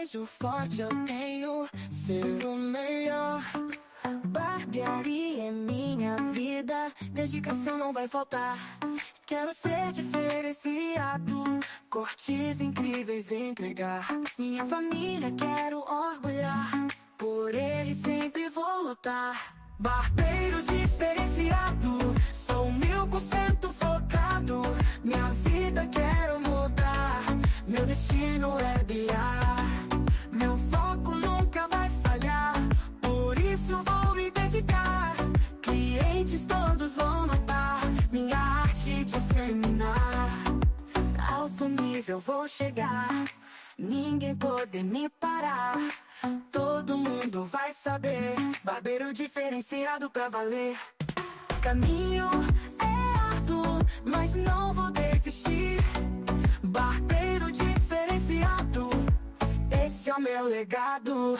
desejo forte eu tenho, ser o melhor. Barbearia é minha vida, dedicação não vai faltar. Quero ser diferenciado, cortes incríveis entregar. Minha família quero orgulhar, por ele sempre vou lutar. Barbeiro diferenciado, sou 1000% focado. Minha vida quero mudar, meu destino é brilhar. Meu foco nunca vai falhar, por isso vou me dedicar. Clientes todos vão notar, minha arte disseminar. Alto nível vou chegar, ninguém pode me parar. Todo mundo vai saber, barbeiro diferenciado pra valer. Caminho é árduo, mas não vou desistir. Barbeiro diferenciado, esse é o meu legado.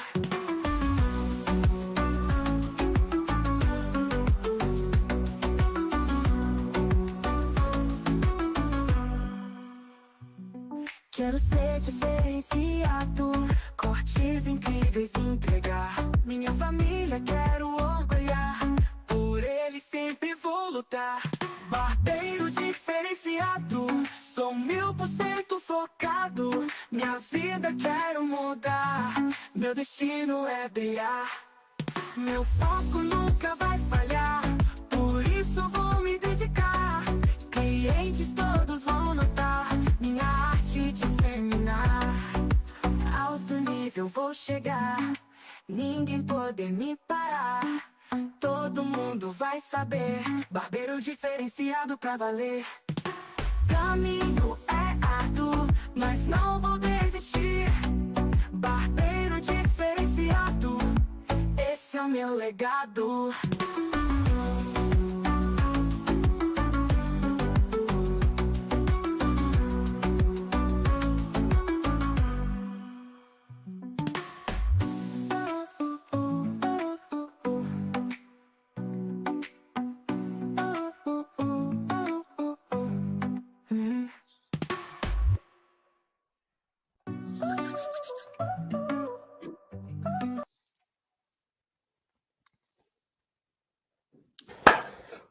Quero ser diferenciado, cortes incríveis entregar. Minha família quero orgulhar, por ele sempre vou lutar. Barbeiro diferenciado, sou 1000% focado. Minha vida quero mudar, meu destino é brilhar. Meu foco nunca vai falhar, por isso vou me dedicar. Clientes todos vão notar, minha arte disseminar. Alto nível vou chegar, ninguém pode me parar. Todo mundo vai saber, barbeiro diferenciado pra valer. Caminho é árduo, mas não vou desistir. Barbeiro diferenciado, esse é o meu legado.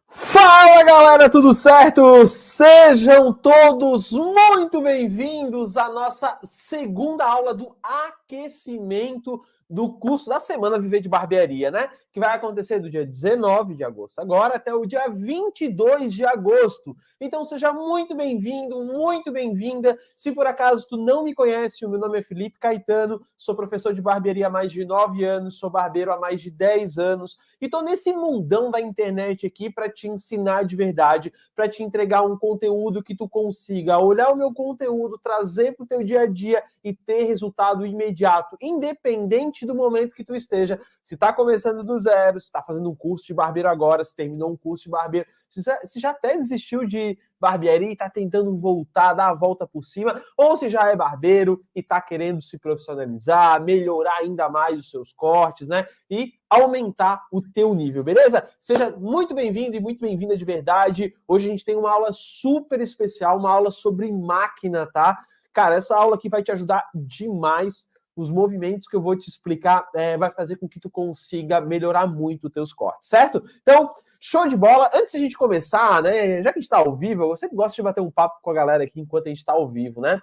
Fala galera, tudo certo? Sejam todos muito bem-vindos à nossa segunda aula do aquecimento do curso da Semana Viver de Barbearia, né? Que vai acontecer do dia 19 de agosto agora até o dia 22 de agosto. Então seja muito bem-vindo, muito bem-vinda. Se por acaso tu não me conhece, o meu nome é Felipe Caetano, sou professor de barbearia há mais de 9 anos, sou barbeiro há mais de 10 anos e tô nesse mundão da internet aqui para te ensinar de verdade, para te entregar um conteúdo que tu consiga olhar o meu conteúdo, trazer para o teu dia a dia e ter resultado imediato, independente do momento que tu esteja. Se está começando do zero, se está fazendo um curso de barbeiro agora, se terminou um curso de barbeiro, se já até desistiu de barbearia e está tentando voltar, dar a volta por cima, ou se já é barbeiro e está querendo se profissionalizar, melhorar ainda mais os seus cortes, né? E aumentar o teu nível, beleza? Seja muito bem-vindo e muito bem-vinda de verdade. Hoje a gente tem uma aula super especial, uma aula sobre máquina, tá? Cara, essa aula aqui vai te ajudar demais. Os movimentos que eu vou te explicar vai fazer com que tu consiga melhorar muito os teus cortes, certo? Então, show de bola. Antes de a gente começar, né, já que a gente está ao vivo, eu sempre gosto de bater um papo com a galera aqui enquanto a gente está ao vivo, né?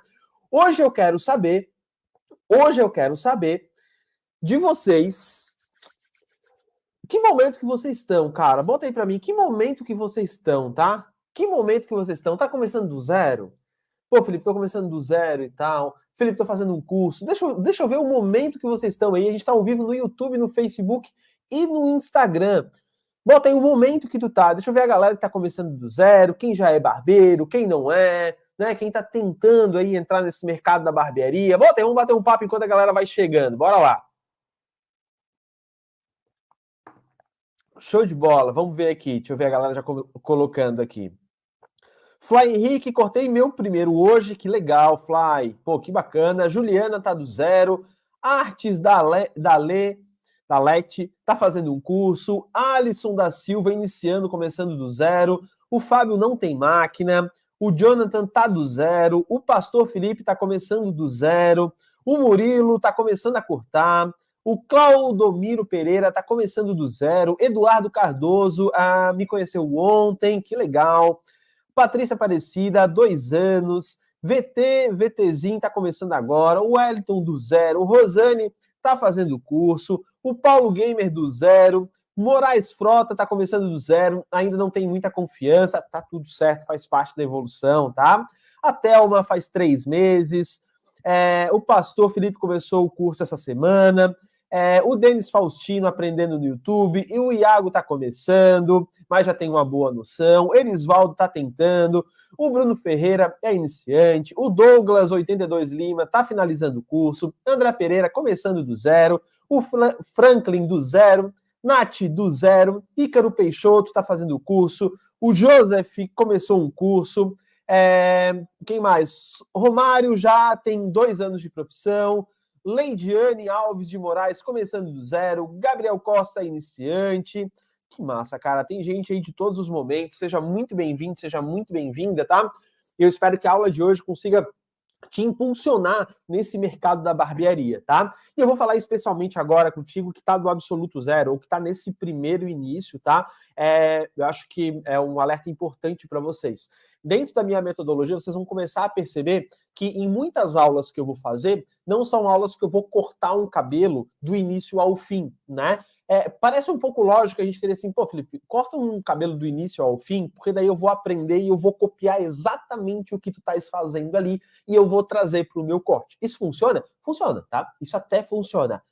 Hoje eu quero saber de vocês, que momento que vocês estão, cara? Bota aí pra mim, que momento que vocês estão, tá? Que momento que vocês estão? Tá começando do zero? Pô, Felipe, tô começando do zero e tal. Felipe, tô fazendo um curso. Deixa eu ver o momento que vocês estão aí. A gente tá ao vivo no YouTube, no Facebook e no Instagram. Bota aí o momento que tu tá. Deixa eu ver a galera que tá começando do zero, quem já é barbeiro, quem não é, né? Quem tá tentando aí entrar nesse mercado da barbearia. Bota aí, vamos bater um papo enquanto a galera vai chegando. Bora lá. Show de bola. Vamos ver aqui. Deixa eu ver a galera já colocando aqui. Fly Henrique, cortei meu primeiro hoje, que legal, Fly. Pô, que bacana. Juliana tá do zero. Artes da Lete tá fazendo um curso. Alisson da Silva iniciando, começando do zero. O Fábio não tem máquina. O Jonathan tá do zero. O Pastor Felipe tá começando do zero. O Murilo tá começando a cortar. O Claudomiro Pereira tá começando do zero. Eduardo Cardoso me conheceu ontem, que legal. Patrícia Aparecida, 2 anos. VTzinho tá começando agora. O Wellington do zero. O Rosane tá fazendo curso. O Paulo Gamer do zero. Moraes Frota tá começando do zero. Ainda não tem muita confiança. Tá tudo certo, faz parte da evolução, tá? A Thelma faz 3 meses. O pastor Felipe começou o curso essa semana. O Denis Faustino aprendendo no YouTube. E o Iago tá começando, mas já tem uma boa noção. O Erisvaldo tá tentando. O Bruno Ferreira é iniciante. O Douglas 82 Lima tá finalizando o curso. André Pereira começando do zero. O Franklin do zero. Nath do zero. Ícaro Peixoto tá fazendo o curso. O Joseph começou um curso. Quem mais? Romário já tem 2 anos de profissão. Leidiane Alves de Moraes começando do zero. Gabriel Costa iniciante. Que massa, cara. Tem gente aí de todos os momentos. Seja muito bem-vindo, seja muito bem-vinda, tá? Eu espero que a aula de hoje consiga te impulsionar nesse mercado da barbearia, tá? E eu vou falar especialmente agora contigo que tá do absoluto zero, ou que tá nesse primeiro início, tá? Eu acho que é um alerta importante para vocês. Dentro da minha metodologia, vocês vão começar a perceber que em muitas aulas que eu vou fazer, não são aulas que eu vou cortar um cabelo do início ao fim, né? Parece um pouco lógico a gente querer assim, pô, Felipe, corta um cabelo do início ao fim, porque daí eu vou aprender e eu vou copiar exatamente o que tu estás fazendo ali e eu vou trazer para o meu corte. Isso funciona? Funciona, tá? Isso até funciona.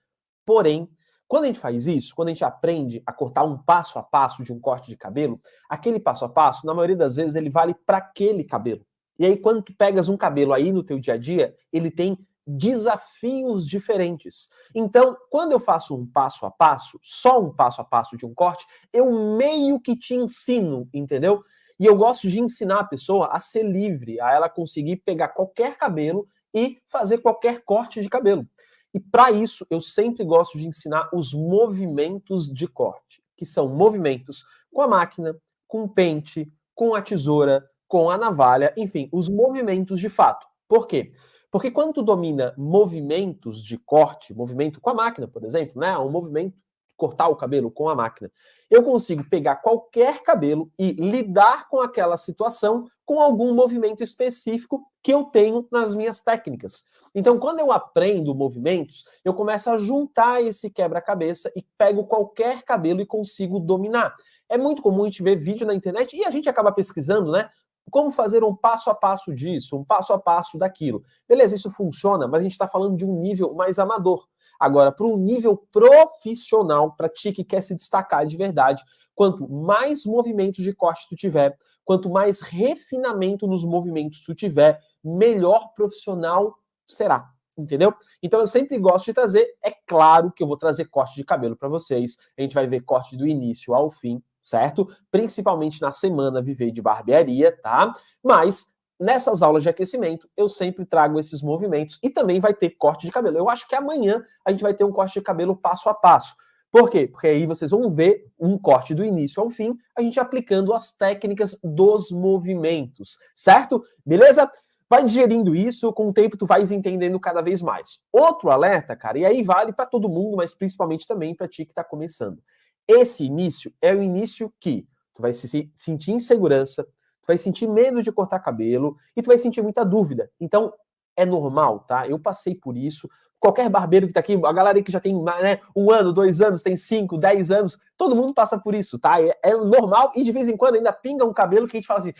Porém, quando a gente faz isso, quando a gente aprende a cortar um passo a passo de um corte de cabelo, aquele passo a passo, na maioria das vezes, ele vale para aquele cabelo. E aí, quando tu pegas um cabelo aí no teu dia a dia, ele tem desafios diferentes. Então, quando eu faço um passo a passo, só um passo a passo de um corte, eu meio que te ensino, entendeu? E eu gosto de ensinar a pessoa a ser livre, a ela conseguir pegar qualquer cabelo e fazer qualquer corte de cabelo. E para isso, eu sempre gosto de ensinar os movimentos de corte, que são movimentos com a máquina, com o pente, com a tesoura, com a navalha, enfim, os movimentos de fato. Por quê? Porque quando tu domina movimentos de corte, movimento com a máquina, por exemplo, né? Um movimento de cortar o cabelo com a máquina, eu consigo pegar qualquer cabelo e lidar com aquela situação com algum movimento específico que eu tenho nas minhas técnicas. Então, quando eu aprendo movimentos, eu começo a juntar esse quebra-cabeça e pego qualquer cabelo e consigo dominar. É muito comum a gente ver vídeo na internet e a gente acaba pesquisando, né? Como fazer um passo a passo disso, um passo a passo daquilo. Beleza, isso funciona, mas a gente está falando de um nível mais amador. Agora, para um nível profissional, para ti que quer se destacar de verdade, quanto mais movimentos de corte tu tiver, quanto mais refinamento nos movimentos tu tiver, melhor profissional será. Entendeu? Então eu sempre gosto de trazer, é claro que eu vou trazer corte de cabelo para vocês. A gente vai ver corte do início ao fim, certo? Principalmente na semana Viver de Barbearia, tá? Mas nessas aulas de aquecimento, eu sempre trago esses movimentos e também vai ter corte de cabelo. Eu acho que amanhã a gente vai ter um corte de cabelo passo a passo. Por quê? Porque aí vocês vão ver um corte do início ao fim, a gente aplicando as técnicas dos movimentos, certo? Beleza? Vai digerindo isso, com o tempo tu vais entendendo cada vez mais. Outro alerta, cara, e aí vale para todo mundo, mas principalmente também para ti que está começando. Esse início é o início que tu vai se sentir insegurança, tu vai sentir medo de cortar cabelo e tu vai sentir muita dúvida. Então, é normal, tá? Eu passei por isso. Qualquer barbeiro que tá aqui, a galera que já tem 1 ano, 2 anos, tem 5, 10 anos, todo mundo passa por isso, tá? É normal e de vez em quando ainda pinga um cabelo que a gente fala assim,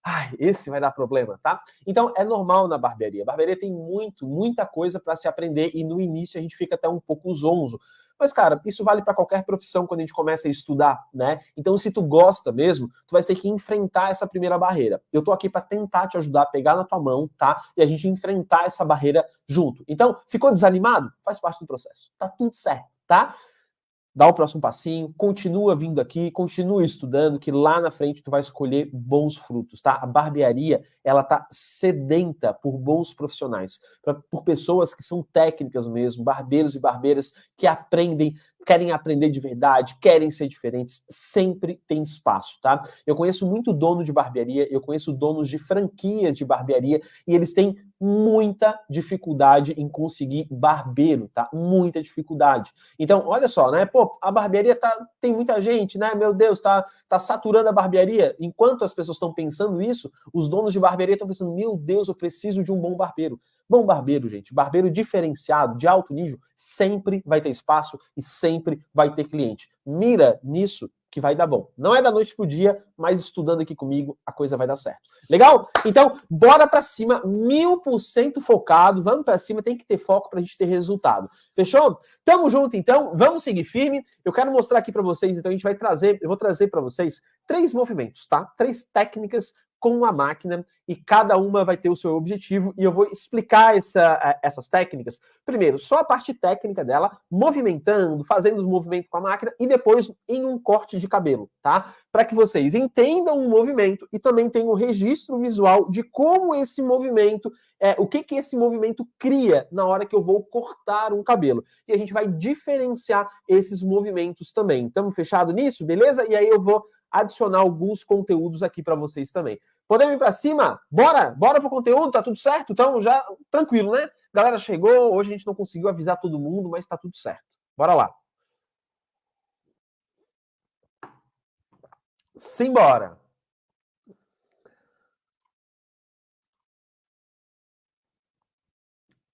ai, esse vai dar problema, tá? Então, é normal na barbearia. A barbearia tem muita coisa para se aprender e no início a gente fica até um pouco zonzo. Mas, cara, isso vale para qualquer profissão quando a gente começa a estudar, né? Então, se tu gosta mesmo, tu vai ter que enfrentar essa primeira barreira. Eu tô aqui para tentar te ajudar a pegar na tua mão, tá? E a gente enfrentar essa barreira junto. Então, ficou desanimado? Faz parte do processo. Tá tudo certo, tá? Dá o próximo passinho, continua vindo aqui, continua estudando, que lá na frente tu vai escolher bons frutos, tá? A barbearia, ela tá sedenta por bons profissionais, por pessoas que são técnicas mesmo, barbeiros e barbeiras que aprendem, querem aprender de verdade, querem ser diferentes, sempre tem espaço, tá? Eu conheço muito dono de barbearia, eu conheço donos de franquias de barbearia, e eles têm muita dificuldade em conseguir barbeiro, tá? Muita dificuldade. Então, olha só, né? Pô, a barbearia tem muita gente, né? Meu Deus, tá saturando a barbearia. Enquanto as pessoas estão pensando isso, os donos de barbearia estão pensando, meu Deus, eu preciso de um bom barbeiro. Bom barbeiro, gente, barbeiro diferenciado, de alto nível, sempre vai ter espaço e sempre vai ter cliente. Mira nisso que vai dar bom. Não é da noite pro dia, mas estudando aqui comigo, a coisa vai dar certo. Legal? Então, bora pra cima, 1000% focado, vamos pra cima, tem que ter foco pra gente ter resultado. Fechou? Tamo junto, então, vamos seguir firme. Eu quero mostrar aqui pra vocês, então eu vou trazer pra vocês 3 movimentos, tá? 3 técnicas com a máquina e cada uma vai ter o seu objetivo e eu vou explicar essas técnicas. Primeiro, só a parte técnica dela, movimentando, fazendo os movimentos com a máquina e depois em um corte de cabelo, tá? Para que vocês entendam o movimento e também tenham um registro visual de como esse movimento, o que esse movimento cria na hora que eu vou cortar um cabelo. E a gente vai diferenciar esses movimentos também. Estamos fechados nisso, beleza? E aí eu vou adicionar alguns conteúdos aqui para vocês também. Podemos ir para cima? Bora pro conteúdo, tá tudo certo? Então já tranquilo, né? Galera chegou, hoje a gente não conseguiu avisar todo mundo, mas tá tudo certo. Bora lá. Simbora.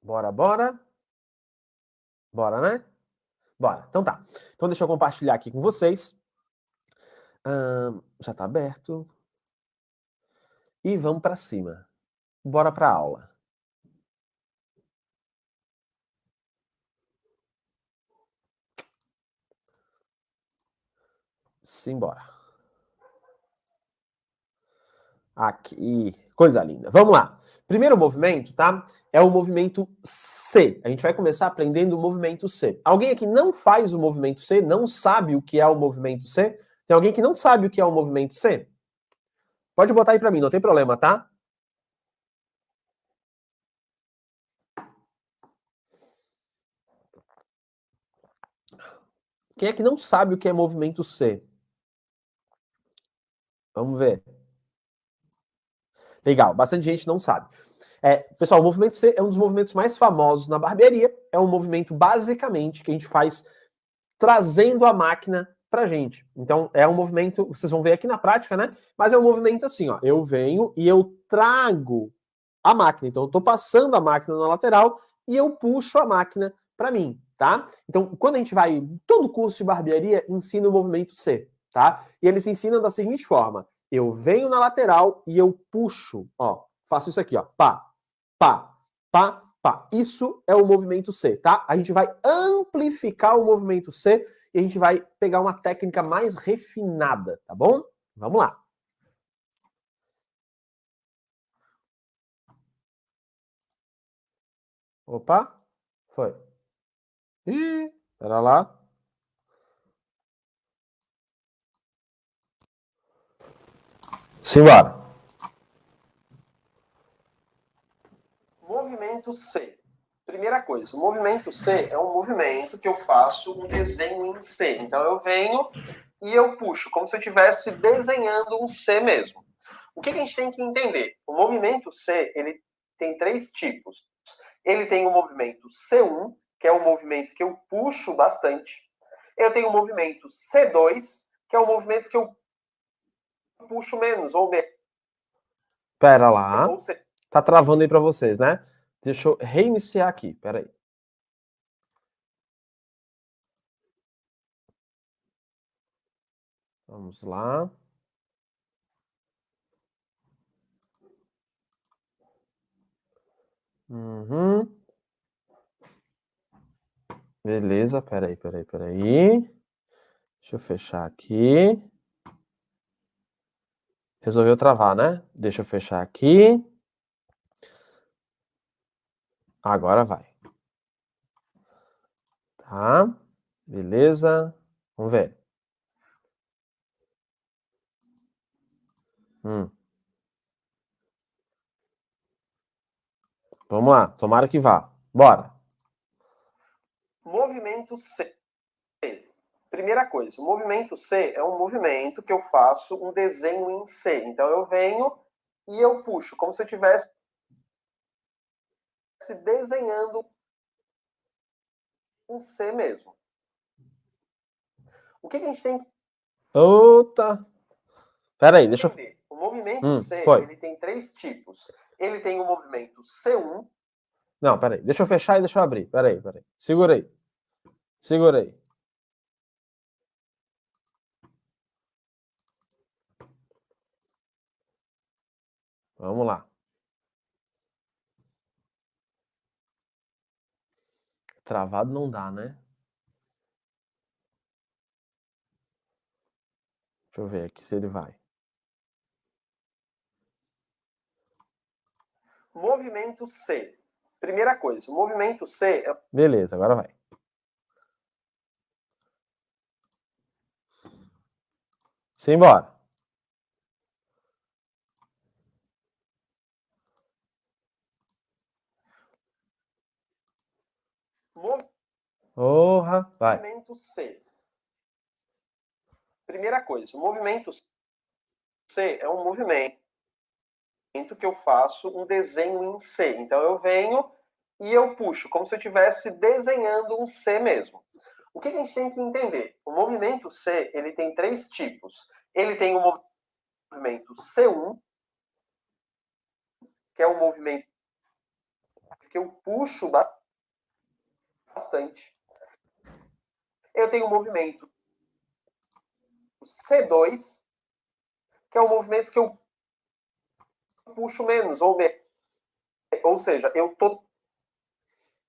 Bora. Bora, né? Bora. Então tá. Então deixa eu compartilhar aqui com vocês. Já tá aberto. E vamos para cima. Bora para a aula. Simbora. Aqui. Coisa linda. Vamos lá. Primeiro movimento, tá? É o movimento C. A gente vai começar aprendendo o movimento C. Alguém aqui não faz o movimento C? Não sabe o que é o movimento C? Tem alguém que não sabe o que é o movimento C? Pode botar aí para mim, não tem problema, tá? Quem é que não sabe o que é movimento C? Vamos ver. Legal, bastante gente não sabe. Pessoal, o movimento C é um dos movimentos mais famosos na barbearia. É um movimento, basicamente, que a gente faz trazendo a máquina pra gente. Então, é um movimento, vocês vão ver aqui na prática, né? Mas é um movimento assim, ó. Eu venho e eu trago a máquina. Então, eu tô passando a máquina na lateral e eu puxo a máquina para mim, tá? Então, quando a gente vai, todo curso de barbearia ensina o movimento C, tá? E eles ensinam da seguinte forma: eu venho na lateral e eu puxo, ó, faço isso aqui, ó, pá, pá, pá, pá. Isso é o movimento C, tá? A gente vai amplificar o movimento C e a gente vai pegar uma técnica mais refinada, tá bom? Vamos lá. Opa, foi. Ih, pera lá. Simbora. Movimento C. Primeira coisa, o movimento C é um movimento que eu faço um desenho em C. Então eu venho e eu puxo, como se eu estivesse desenhando um C mesmo. O que a gente tem que entender? O movimento C, ele tem 3 tipos. Ele tem o movimento C1, que é um movimento que eu puxo bastante. Eu tenho o movimento C2, que é um movimento que eu puxo menos, ou menos. Pera lá. Tá travando aí para vocês, né? Deixa eu reiniciar aqui, pera aí. Vamos lá. Beleza, peraí. Deixa eu fechar aqui. Resolveu travar, né? Deixa eu fechar aqui. Agora vai. Tá? Beleza. Vamos ver. Vamos lá. Tomara que vá. Bora. Movimento C. Primeira coisa, o movimento C é um movimento que eu faço um desenho em C. Então eu venho e eu puxo, como se eu tivesse estivesse desenhando um C mesmo. O que a gente tem que... Outra. Peraí, deixa eu... O movimento C, ele tem 3 tipos. Ele tem o movimento C1. Não, peraí. Deixa eu fechar e deixa eu abrir. Peraí. Segura aí. Vamos lá. Travado não dá, né? Deixa eu ver aqui se ele vai. Movimento C. Primeira coisa, o movimento C... Beleza, agora vai. Simbora. Porra, vai. Movimento C. Primeira coisa, o movimento C é um movimento que eu faço um desenho em C. Então eu venho e eu puxo, como se eu estivesse desenhando um C mesmo. O que a gente tem que entender? O movimento C, ele tem 3 tipos. Ele tem o movimento C1, que é um movimento que eu puxo bastante. Eu tenho o movimento C2, que é um movimento que eu puxo menos, ou seja, eu tô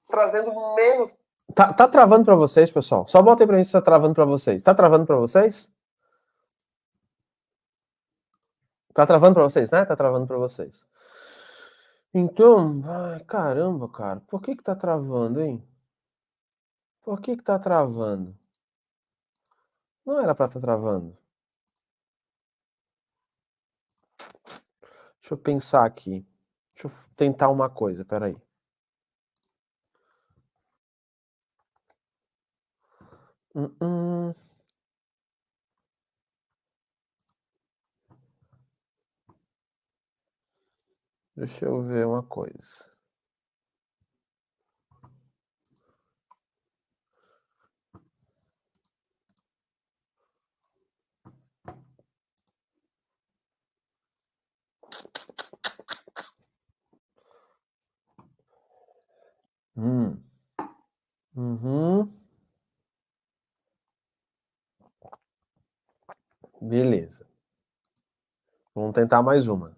trazendo menos... Tá travando para vocês, pessoal? Só bota aí pra mim se tá travando para vocês. Tá travando para vocês? Tá travando para vocês, né? Tá travando para vocês. Então, ai, caramba, cara. Por que tá travando, hein? Por que tá travando? Não era pra estar travando. Deixa eu pensar aqui. Deixa eu tentar uma coisa, peraí. Deixa eu ver uma coisa. Beleza. Vamos tentar mais uma.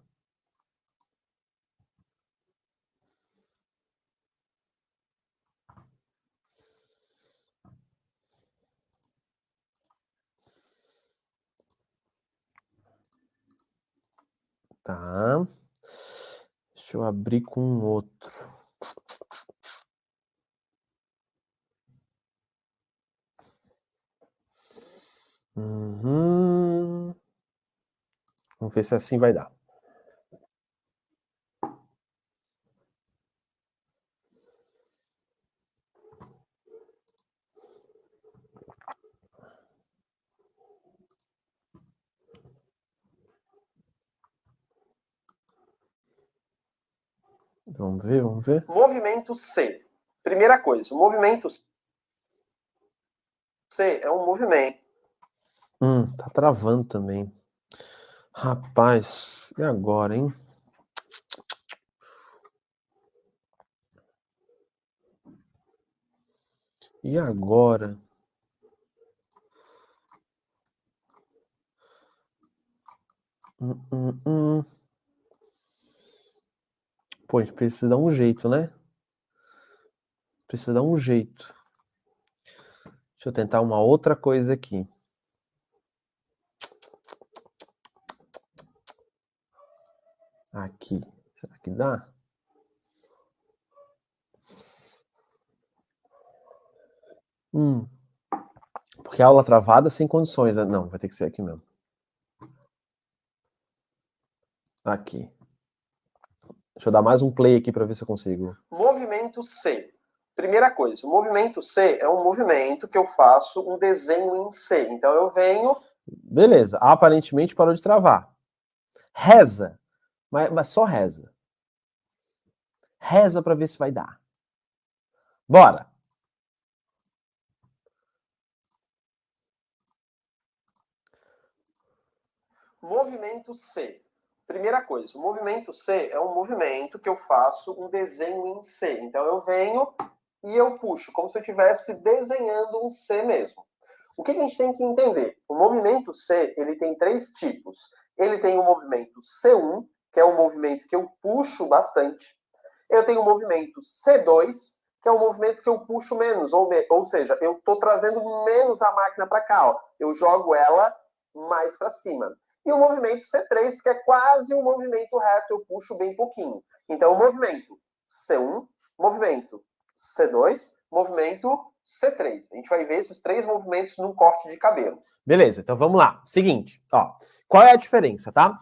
Tá. Deixa eu abrir com outro. Vamos ver se assim vai dar. Vamos ver. Movimento C. Primeira coisa, o movimento C é um movimento. Tá travando também. Rapaz, e agora, hein? E agora? Pô, a gente precisa dar um jeito, né? Precisa dar um jeito. Deixa eu tentar uma outra coisa aqui. Aqui. Será que dá? Porque a aula travada sem condições, né? Não, vai ter que ser aqui mesmo. Aqui. Deixa eu dar mais um play aqui para ver se eu consigo. Movimento C. Primeira coisa, o movimento C é um movimento que eu faço um desenho em C. Então eu venho... Beleza, aparentemente parou de travar. Reza. Mas só reza. Reza para ver se vai dar. Bora! Movimento C. Primeira coisa, o movimento C é um movimento que eu faço um desenho em C. Então eu venho e eu puxo, como se eu estivesse desenhando um C mesmo. O que a gente tem que entender? O movimento C, ele tem 3 tipos. Ele tem o movimento C1, que é um movimento que eu puxo bastante. Eu tenho o movimento C2, que é um movimento que eu puxo menos, ou seja, eu estou trazendo menos a máquina para cá. Ó. Eu jogo ela mais para cima. E o movimento C3, que é quase um movimento reto, eu puxo bem pouquinho. Então, o movimento C1, movimento C2, movimento C3. A gente vai ver esses 3 movimentos num corte de cabelo. Beleza, então vamos lá. Seguinte, ó, qual é a diferença, tá?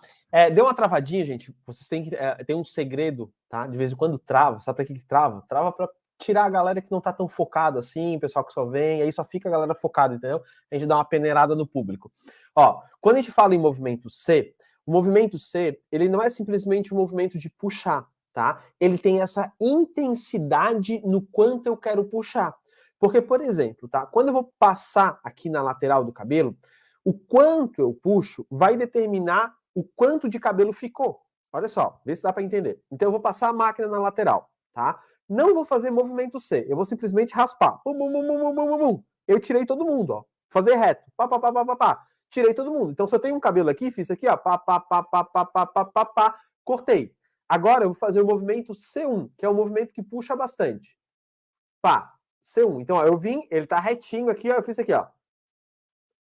Deu uma travadinha, gente, vocês têm que ter um segredo, tá? De vez em quando trava, sabe pra que trava? Trava pra tirar a galera que não tá tão focada assim, o pessoal que só vem, aí só fica a galera focada, entendeu? A gente dá uma peneirada no público. Ó, quando a gente fala em movimento C, o movimento C, ele não é simplesmente um movimento de puxar, tá? Ele tem essa intensidade no quanto eu quero puxar. Porque, por exemplo, tá? Quando eu vou passar aqui na lateral do cabelo, o quanto eu puxo vai determinar o quanto de cabelo ficou. Olha só, vê se dá para entender. Então eu vou passar a máquina na lateral, tá? Não vou fazer movimento C, eu vou simplesmente raspar. Bum, bum, bum, bum, bum, bum, bum. Eu tirei todo mundo, ó. Fazer reto. Pá, pá, pá, pá, pá, pá. Tirei todo mundo. Então se eu tenho um cabelo aqui, fiz aqui, ó, pá, pá, pá, pá, pá, pá, pá, pá, pá, cortei. Agora eu vou fazer o movimento C1, que é um movimento que puxa bastante. Pá, C1. Então, ó, eu vim, ele tá retinho aqui, ó, eu fiz aqui, ó.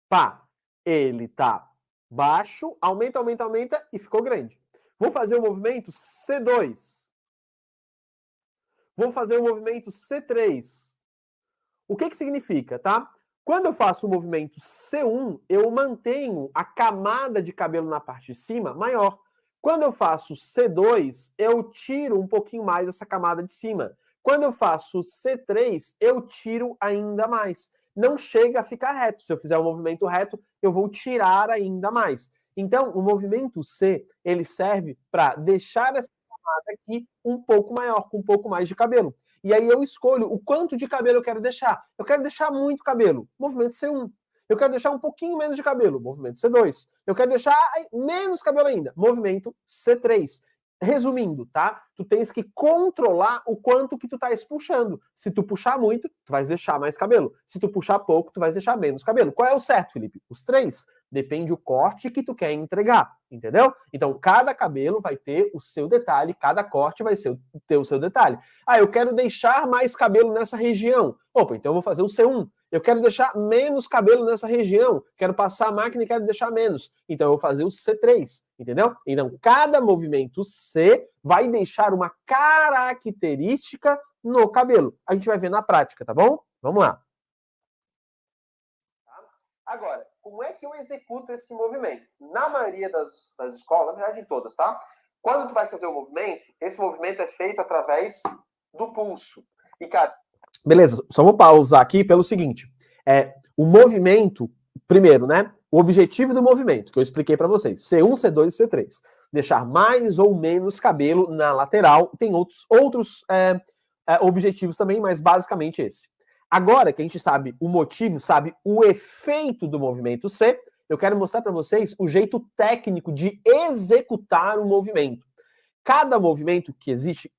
Pá, ele tá baixo, aumenta, aumenta, aumenta e ficou grande. Vou fazer o movimento C2. Vou fazer o movimento C3. O que significa, tá? Quando eu faço o movimento C1, eu mantenho a camada de cabelo na parte de cima maior. Quando eu faço C2, eu tiro um pouquinho mais essa camada de cima. Quando eu faço C3, eu tiro ainda mais. Não chega a ficar reto. Se eu fizer um movimento reto, eu vou tirar ainda mais. Então, o movimento C, ele serve para deixar essa camada aqui um pouco maior, com um pouco mais de cabelo. E aí eu escolho o quanto de cabelo eu quero deixar. Eu quero deixar muito cabelo, movimento C1. Eu quero deixar um pouquinho menos de cabelo, movimento C2. Eu quero deixar menos cabelo ainda, movimento C3. Resumindo, tá? Tu tens que controlar o quanto que tu tá puxando. Se tu puxar muito, tu vais deixar mais cabelo. Se tu puxar pouco, tu vais deixar menos cabelo. Qual é o certo, Felipe? Os 3. Depende o corte que tu quer entregar, entendeu? Então, cada cabelo vai ter o seu detalhe, cada corte vai ter o seu detalhe. Ah, eu quero deixar mais cabelo nessa região. Opa, então eu vou fazer o C1. Eu quero deixar menos cabelo nessa região. Quero passar a máquina e quero deixar menos. Então eu vou fazer o C3, entendeu? Então, cada movimento C vai deixar uma característica no cabelo. A gente vai ver na prática, tá bom? Vamos lá. Agora, como é que eu executo esse movimento? Na maioria das escolas, na verdade em todas, tá? Quando tu vai fazer o movimento, esse movimento é feito através do pulso. E, cara... Beleza, só vou pausar aqui pelo seguinte. O movimento, primeiro, né? O objetivo do movimento, que eu expliquei para vocês. C1, C2 e C3. Deixar mais ou menos cabelo na lateral. Tem outros objetivos também, mas basicamente esse. Agora que a gente sabe o motivo, sabe o efeito do movimento C, eu quero mostrar para vocês o jeito técnico de executar o movimento. Cada movimento que existe,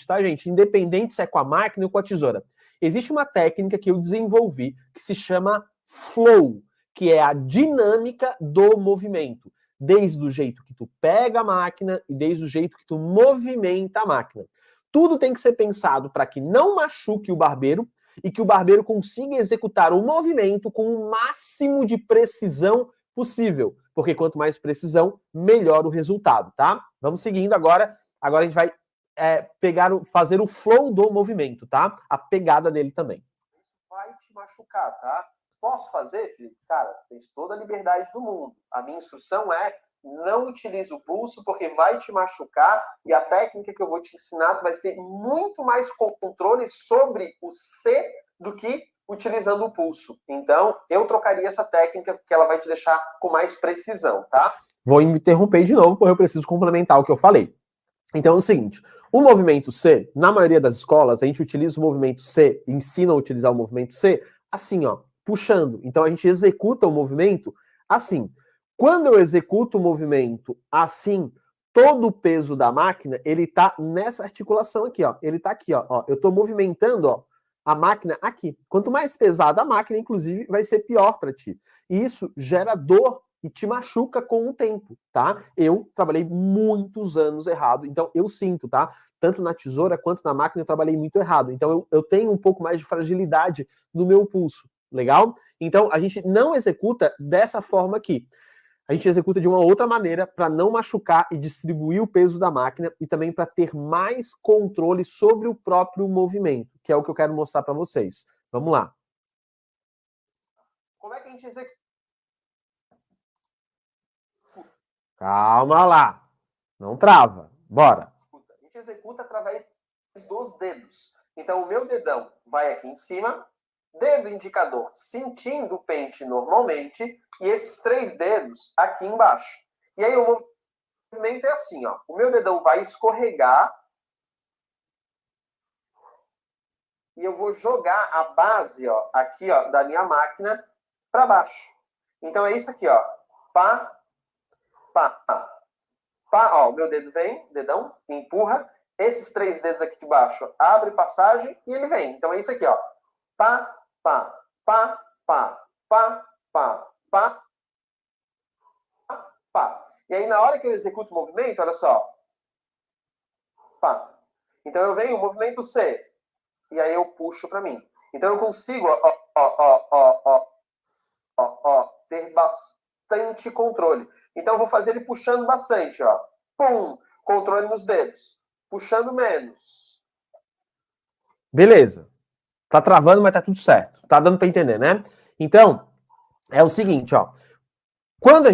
tá, gente? Independente se é com a máquina ou com a tesoura. Existe uma técnica que eu desenvolvi que se chama flow, que é a dinâmica do movimento. Desde o jeito que tu pega a máquina e desde o jeito que tu movimenta a máquina. Tudo tem que ser pensado para que não machuque o barbeiro e que o barbeiro consiga executar o movimento com o máximo de precisão possível. Porque quanto mais precisão, melhor o resultado, tá? Vamos seguindo agora. Agora a gente vai fazer o flow do movimento, tá? A pegada dele também. Vai te machucar, tá? Posso fazer, Felipe? Cara, tens toda a liberdade do mundo. A minha instrução é não utilize o pulso porque vai te machucar e a técnica que eu vou te ensinar tu vai ter muito mais controle sobre o C do que utilizando o pulso. Então, eu trocaria essa técnica porque ela vai te deixar com mais precisão, tá? Vou me interromper de novo porque eu preciso complementar o que eu falei. Então é o seguinte, O movimento C, na maioria das escolas, a gente utiliza o movimento C, ensina a utilizar o movimento C, assim, ó, puxando. Então, a gente executa o movimento assim. Quando eu executo o movimento assim, todo o peso da máquina, ele tá nessa articulação aqui, ó. Ele tá aqui, ó. Eu tô movimentando, ó, a máquina aqui. Quanto mais pesada a máquina, inclusive, vai ser pior para ti. E isso gera dor e te machuca com o tempo, tá? Eu trabalhei muitos anos errado, então eu sinto, tá? Tanto na tesoura quanto na máquina eu trabalhei muito errado. Então eu tenho um pouco mais de fragilidade no meu pulso, legal? Então a gente não executa dessa forma aqui. A gente executa de uma outra maneira para não machucar e distribuir o peso da máquina e também para ter mais controle sobre o próprio movimento, que é o que eu quero mostrar para vocês. Vamos lá. Como é que a gente executa? Calma lá. Não trava. Bora. A gente executa através dos dedos. Então, o meu dedão vai aqui em cima, dedo indicador sentindo o pente normalmente, e esses 3 dedos aqui embaixo. E aí o movimento é assim, ó. O meu dedão vai escorregar e eu vou jogar a base, ó, aqui, ó, da minha máquina para baixo. Então, é isso aqui, ó. Pá, pá, pá, ó, o meu dedo vem, dedão, empurra. Esses 3 dedos aqui de baixo abre passagem e ele vem. Então é isso aqui, ó. Pá, pá, pá, pá, pá, pá, pá, pá. E aí na hora que eu executo o movimento, olha só. Pá. Então eu venho o movimento C. E aí eu puxo para mim. Então eu consigo, ter bastante controle. Então eu vou fazer ele puxando bastante, ó. Pum, controle nos dedos. Puxando menos. Beleza. Tá travando, mas tá tudo certo. Tá dando para entender, né? Então, é o seguinte, ó. Quando a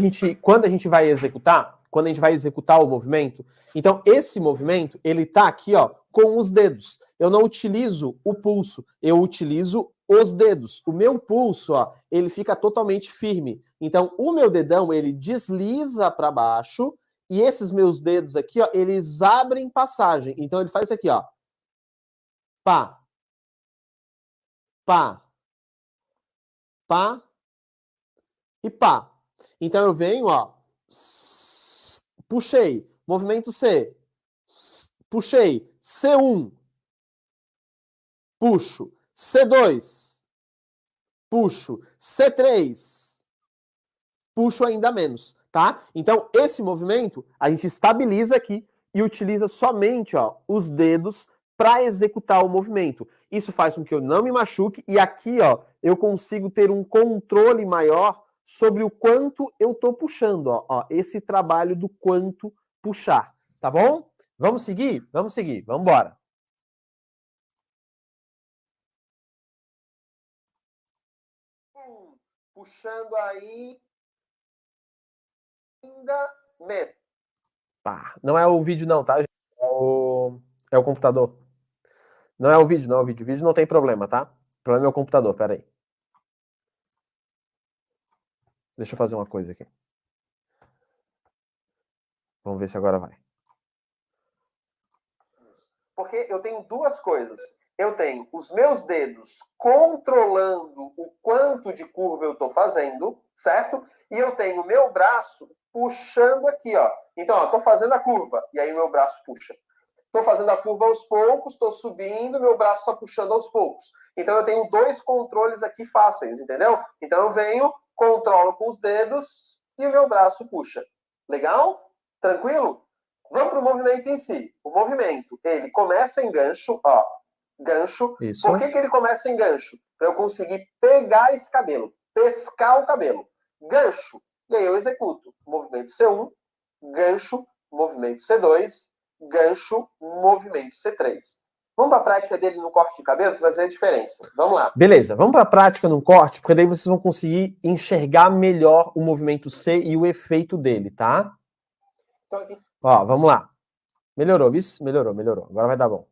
gente vai executar o movimento, então esse movimento, ele tá aqui, ó, com os dedos. Eu não utilizo o pulso, eu utilizo os dedos. O meu pulso, ó, ele fica totalmente firme. Então, o meu dedão, ele desliza para baixo e esses meus dedos aqui, ó, eles abrem passagem. Então, ele faz isso aqui, ó. Pá. Pá. Pá. E pá. Então, eu venho, ó. Puxei. Movimento C. Puxei. C1. Puxo. C2. Puxo. C3. Puxo ainda menos, tá? Então, esse movimento, a gente estabiliza aqui e utiliza somente, ó, os dedos para executar o movimento. Isso faz com que eu não me machuque e aqui, ó, eu consigo ter um controle maior sobre o quanto eu tô puxando, ó, esse trabalho do quanto puxar, tá bom? Vamos seguir? Vamos seguir, vamos embora. Puxando aí ainda menos. Tá, não é o vídeo não, tá? É o computador. Não é o vídeo, não é o vídeo. O vídeo não tem problema, tá? O problema é o computador, peraí. Deixa eu fazer uma coisa aqui. Vamos ver se agora vai. Porque eu tenho duas coisas. Eu tenho os meus dedos controlando o quanto de curva eu estou fazendo, certo? E eu tenho o meu braço puxando aqui, ó. Então, ó, estou fazendo a curva, e aí o meu braço puxa. Estou fazendo a curva aos poucos, estou subindo, meu braço está puxando aos poucos. Então, eu tenho 2 controles aqui fáceis, entendeu? Então, eu venho, controlo com os dedos e o meu braço puxa. Legal? Tranquilo? Vamos para o movimento em si. O movimento, ele começa em gancho, ó. Gancho. Isso. Por que ele começa em gancho? Para eu conseguir pegar esse cabelo, pescar o cabelo. Gancho. E aí eu executo movimento C1, gancho, movimento C2, gancho, movimento C3. Vamos para a prática dele no corte de cabelo, trazer a diferença. Vamos lá. Beleza, vamos para a prática no corte, porque daí vocês vão conseguir enxergar melhor o movimento C e o efeito dele, tá? Então, aqui... Ó, vamos lá. Melhorou, viu? Melhorou. Agora vai dar bom.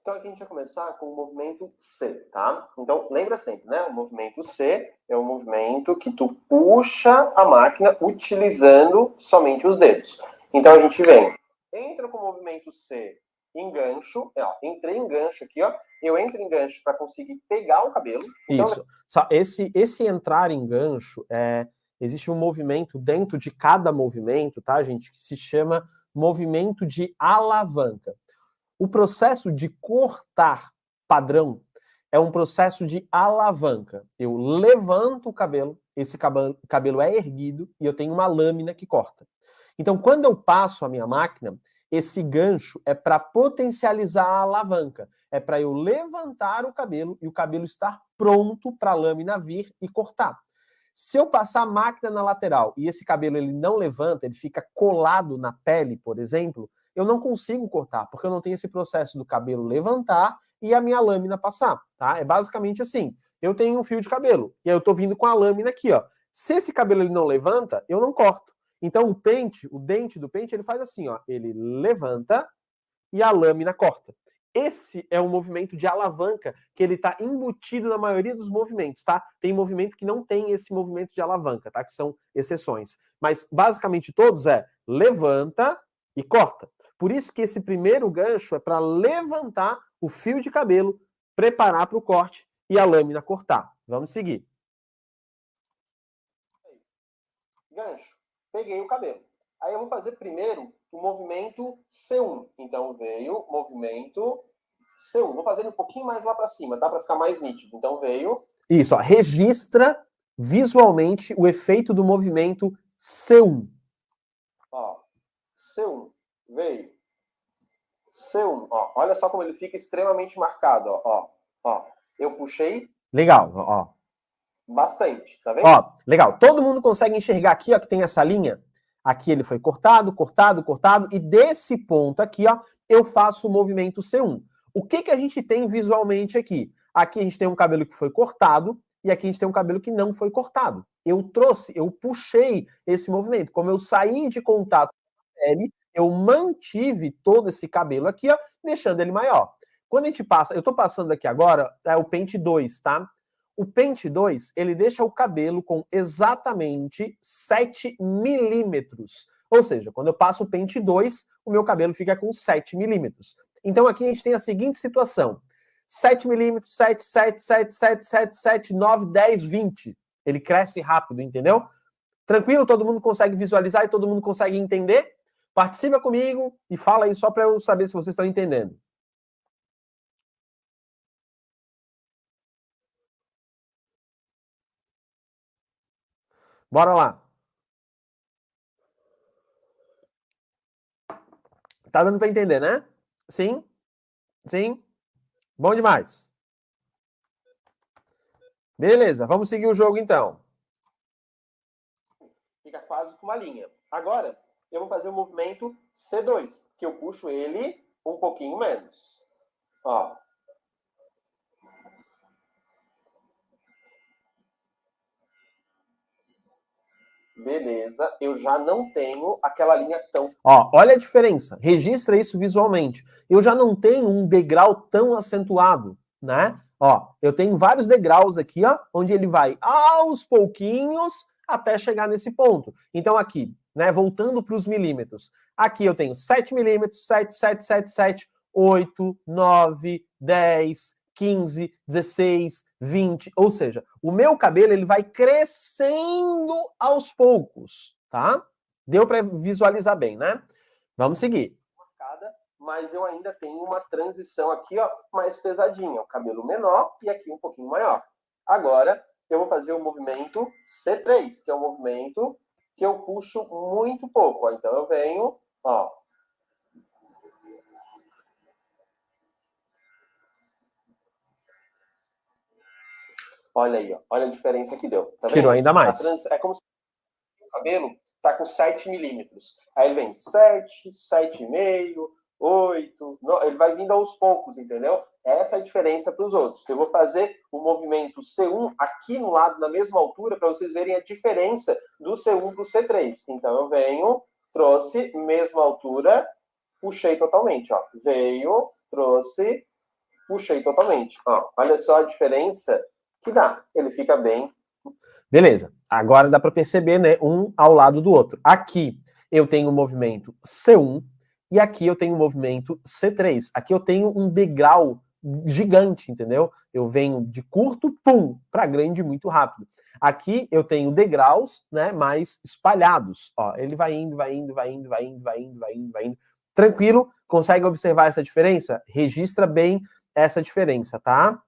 Então aqui a gente vai começar com o movimento C, tá? Então lembra sempre, né? O movimento C é um movimento que tu puxa a máquina utilizando somente os dedos. Então a gente vem entro com o movimento C em gancho, ó, entrei em gancho aqui, ó, eu entro em gancho para conseguir pegar o cabelo. Então, isso, só esse entrar em gancho, existe um movimento dentro de cada movimento, tá, gente, que se chama movimento de alavanca. O processo de cortar padrão é um processo de alavanca. Eu levanto o cabelo, esse cabelo é erguido e eu tenho uma lâmina que corta. Então, quando eu passo a minha máquina, esse gancho é para potencializar a alavanca. É para eu levantar o cabelo e o cabelo estar pronto para a lâmina vir e cortar. Se eu passar a máquina na lateral e esse cabelo ele não levanta, ele fica colado na pele, por exemplo, eu não consigo cortar, porque eu não tenho esse processo do cabelo levantar e a minha lâmina passar, tá? É basicamente assim, eu tenho um fio de cabelo, e aí eu tô vindo com a lâmina aqui, ó. Se esse cabelo ele não levanta, eu não corto. Então o pente, o dente do pente, ele faz assim, ó, ele levanta e a lâmina corta. Esse é um movimento de alavanca que ele está embutido na maioria dos movimentos, tá? Tem movimento que não tem esse movimento de alavanca, tá? Que são exceções. Mas basicamente todos levanta e corta. Por isso que esse primeiro gancho é para levantar o fio de cabelo, preparar para o corte e a lâmina cortar. Vamos seguir. Gancho. Peguei o cabelo. Aí eu vou fazer primeiro o movimento C1. Então veio movimento C1. Vou fazer um pouquinho mais lá para cima, tá? Para ficar mais nítido. Então veio... Isso, ó. Registra visualmente o efeito do movimento C1. Ó, C1. Veio. C1. Ó, olha só como ele fica extremamente marcado. Ó. Eu puxei... Legal, ó. Bastante, tá vendo? Ó, legal. Todo mundo consegue enxergar aqui, ó, que tem essa linha? Aqui ele foi cortado, cortado, cortado, e desse ponto aqui, ó, eu faço o movimento C1. O que a gente tem visualmente aqui? Aqui a gente tem um cabelo que foi cortado, e aqui a gente tem um cabelo que não foi cortado. Eu puxei esse movimento. Como eu saí de contato com a pele, eu mantive todo esse cabelo aqui, ó, deixando ele maior. Quando a gente passa, eu tô passando aqui agora, é o pente 2, tá? O pente 2, ele deixa o cabelo com exatamente 7 milímetros. Ou seja, quando eu passo o pente 2, o meu cabelo fica com 7 milímetros. Então aqui a gente tem a seguinte situação. 7 milímetros, 7, 7, 7, 7, 7, 7, 9, 10, 20. Ele cresce rápido, entendeu? Tranquilo? Todo mundo consegue visualizar e todo mundo consegue entender? Participa comigo e fala aí só para eu saber se vocês estão entendendo. Bora lá. Tá dando para entender, né? Sim? Sim? Bom demais. Beleza, vamos seguir o jogo então. Fica quase com uma linha. Agora, eu vou fazer o movimento C2, que eu puxo ele um pouquinho menos. Ó. Beleza, eu já não tenho aquela linha tão... Ó, olha a diferença, registra isso visualmente. Eu já não tenho um degrau tão acentuado, né? Ó, eu tenho vários degraus aqui, ó, onde ele vai aos pouquinhos até chegar nesse ponto. Então aqui, né, voltando para os milímetros. Aqui eu tenho 7 milímetros, 7, 7, 7, 7, 8, 9, 10... 15, 16, 20, ou seja, o meu cabelo ele vai crescendo aos poucos, tá? Deu para visualizar bem, né? Vamos seguir. Mas eu ainda tenho uma transição aqui, ó, mais pesadinha, o cabelo menor e aqui um pouquinho maior. Agora eu vou fazer o movimento C3, que é um movimento que eu puxo muito pouco. Ó. Então eu venho, ó. Olha aí, ó. Olha a diferença que deu. Tá Tirou ainda mais. É como se o cabelo tá com 7 milímetros. Aí ele vem 7, 7,5, 8, 9, ele vai vindo aos poucos, entendeu? Essa é a diferença para os outros. Eu vou fazer o movimento C1 aqui no lado, na mesma altura, para vocês verem a diferença do C1 para o C3. Então eu venho, trouxe, mesma altura, puxei totalmente, ó. Veio, trouxe, puxei totalmente. Ó, olha só a diferença que dá. Ele fica bem. Beleza. Agora dá para perceber, né, um ao lado do outro. Aqui eu tenho o movimento C1 E aqui eu tenho o movimento C3. Aqui eu tenho um degrau gigante, entendeu? Eu venho de curto, pum, para grande muito rápido. Aqui eu tenho degraus, né, mais espalhados. Ó, ele vai indo, vai indo, vai indo, vai indo, vai indo, vai indo, vai indo. Tranquilo? Consegue observar essa diferença? Registra bem essa diferença, tá?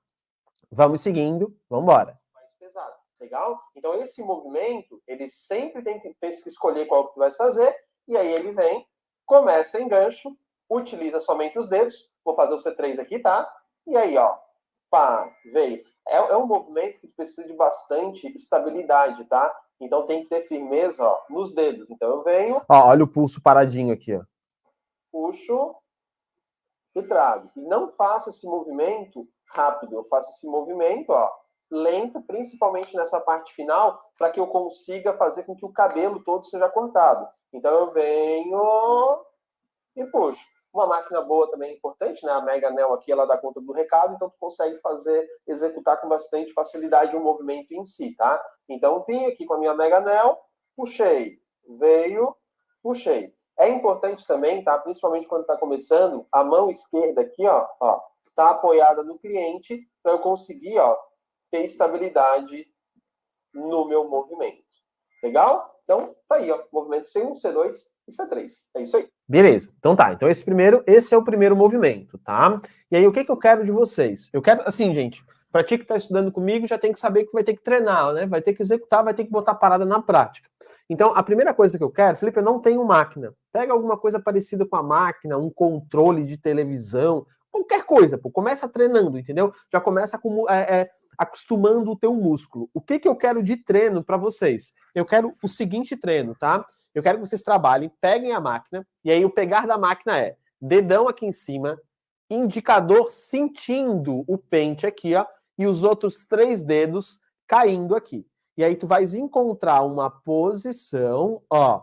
Vamos seguindo, vamos embora. Mais pesado, legal? Então esse movimento, ele sempre tem que escolher qual que tu vai fazer, e aí ele vem, começa em gancho, utiliza somente os dedos, vou fazer o C3 aqui, tá? E aí, ó, pá, veio. É um movimento que precisa de bastante estabilidade, tá? Então tem que ter firmeza, ó, nos dedos. Então eu venho... Ó, olha o pulso paradinho aqui, ó. Puxo e trago. E não faço esse movimento rápido, eu faço esse movimento, ó, lento, principalmente nessa parte final, para que eu consiga fazer com que o cabelo todo seja cortado. Então eu venho e puxo. Uma máquina boa também é importante, né? A Mega Nel aqui, ela dá conta do recado, então tu consegue executar com bastante facilidade o movimento em si, tá? Então vim aqui com a minha Mega Nel, puxei, veio, puxei. É importante também, tá? Principalmente quando está começando, a mão esquerda aqui, ó, tá apoiada no cliente para eu conseguir, ó, ter estabilidade no meu movimento. Legal? Então, tá aí, ó, movimento C1, C2 e C3. É isso aí. Beleza. Então tá. Então esse é o primeiro movimento, tá? E aí o que eu quero de vocês? Eu quero, assim, gente, pra ti que tá estudando comigo, já tem que saber que vai ter que treinar, né? Vai ter que executar, vai ter que botar a parada na prática. Então, a primeira coisa que eu quero, Felipe, eu não tenho máquina. Pega alguma coisa parecida com a máquina, um controle de televisão, qualquer coisa, pô. Começa treinando, entendeu? Já começa acostumando o teu músculo. O que eu quero de treino para vocês? Eu quero o seguinte treino, tá? Eu quero que vocês trabalhem, peguem a máquina, e aí o pegar da máquina é dedão aqui em cima, indicador sentindo o pente aqui, ó, e os outros 3 dedos caindo aqui. E aí tu vais encontrar uma posição, ó,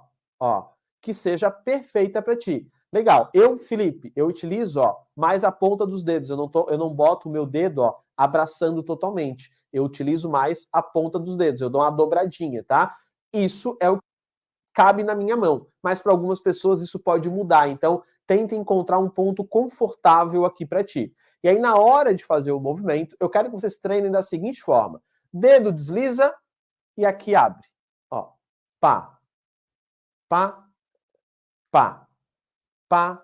que seja perfeita para ti. Legal. Eu, Felipe, eu utilizo, ó, mais a ponta dos dedos. Eu não boto o meu dedo, ó, abraçando totalmente. Eu utilizo mais a ponta dos dedos. Eu dou uma dobradinha, tá? Isso é o que cabe na minha mão. Mas para algumas pessoas isso pode mudar. Então, tenta encontrar um ponto confortável aqui para ti. E aí, na hora de fazer o movimento, eu quero que vocês treinem da seguinte forma. Dedo desliza e aqui abre. Ó, pá, pá, pá, pá,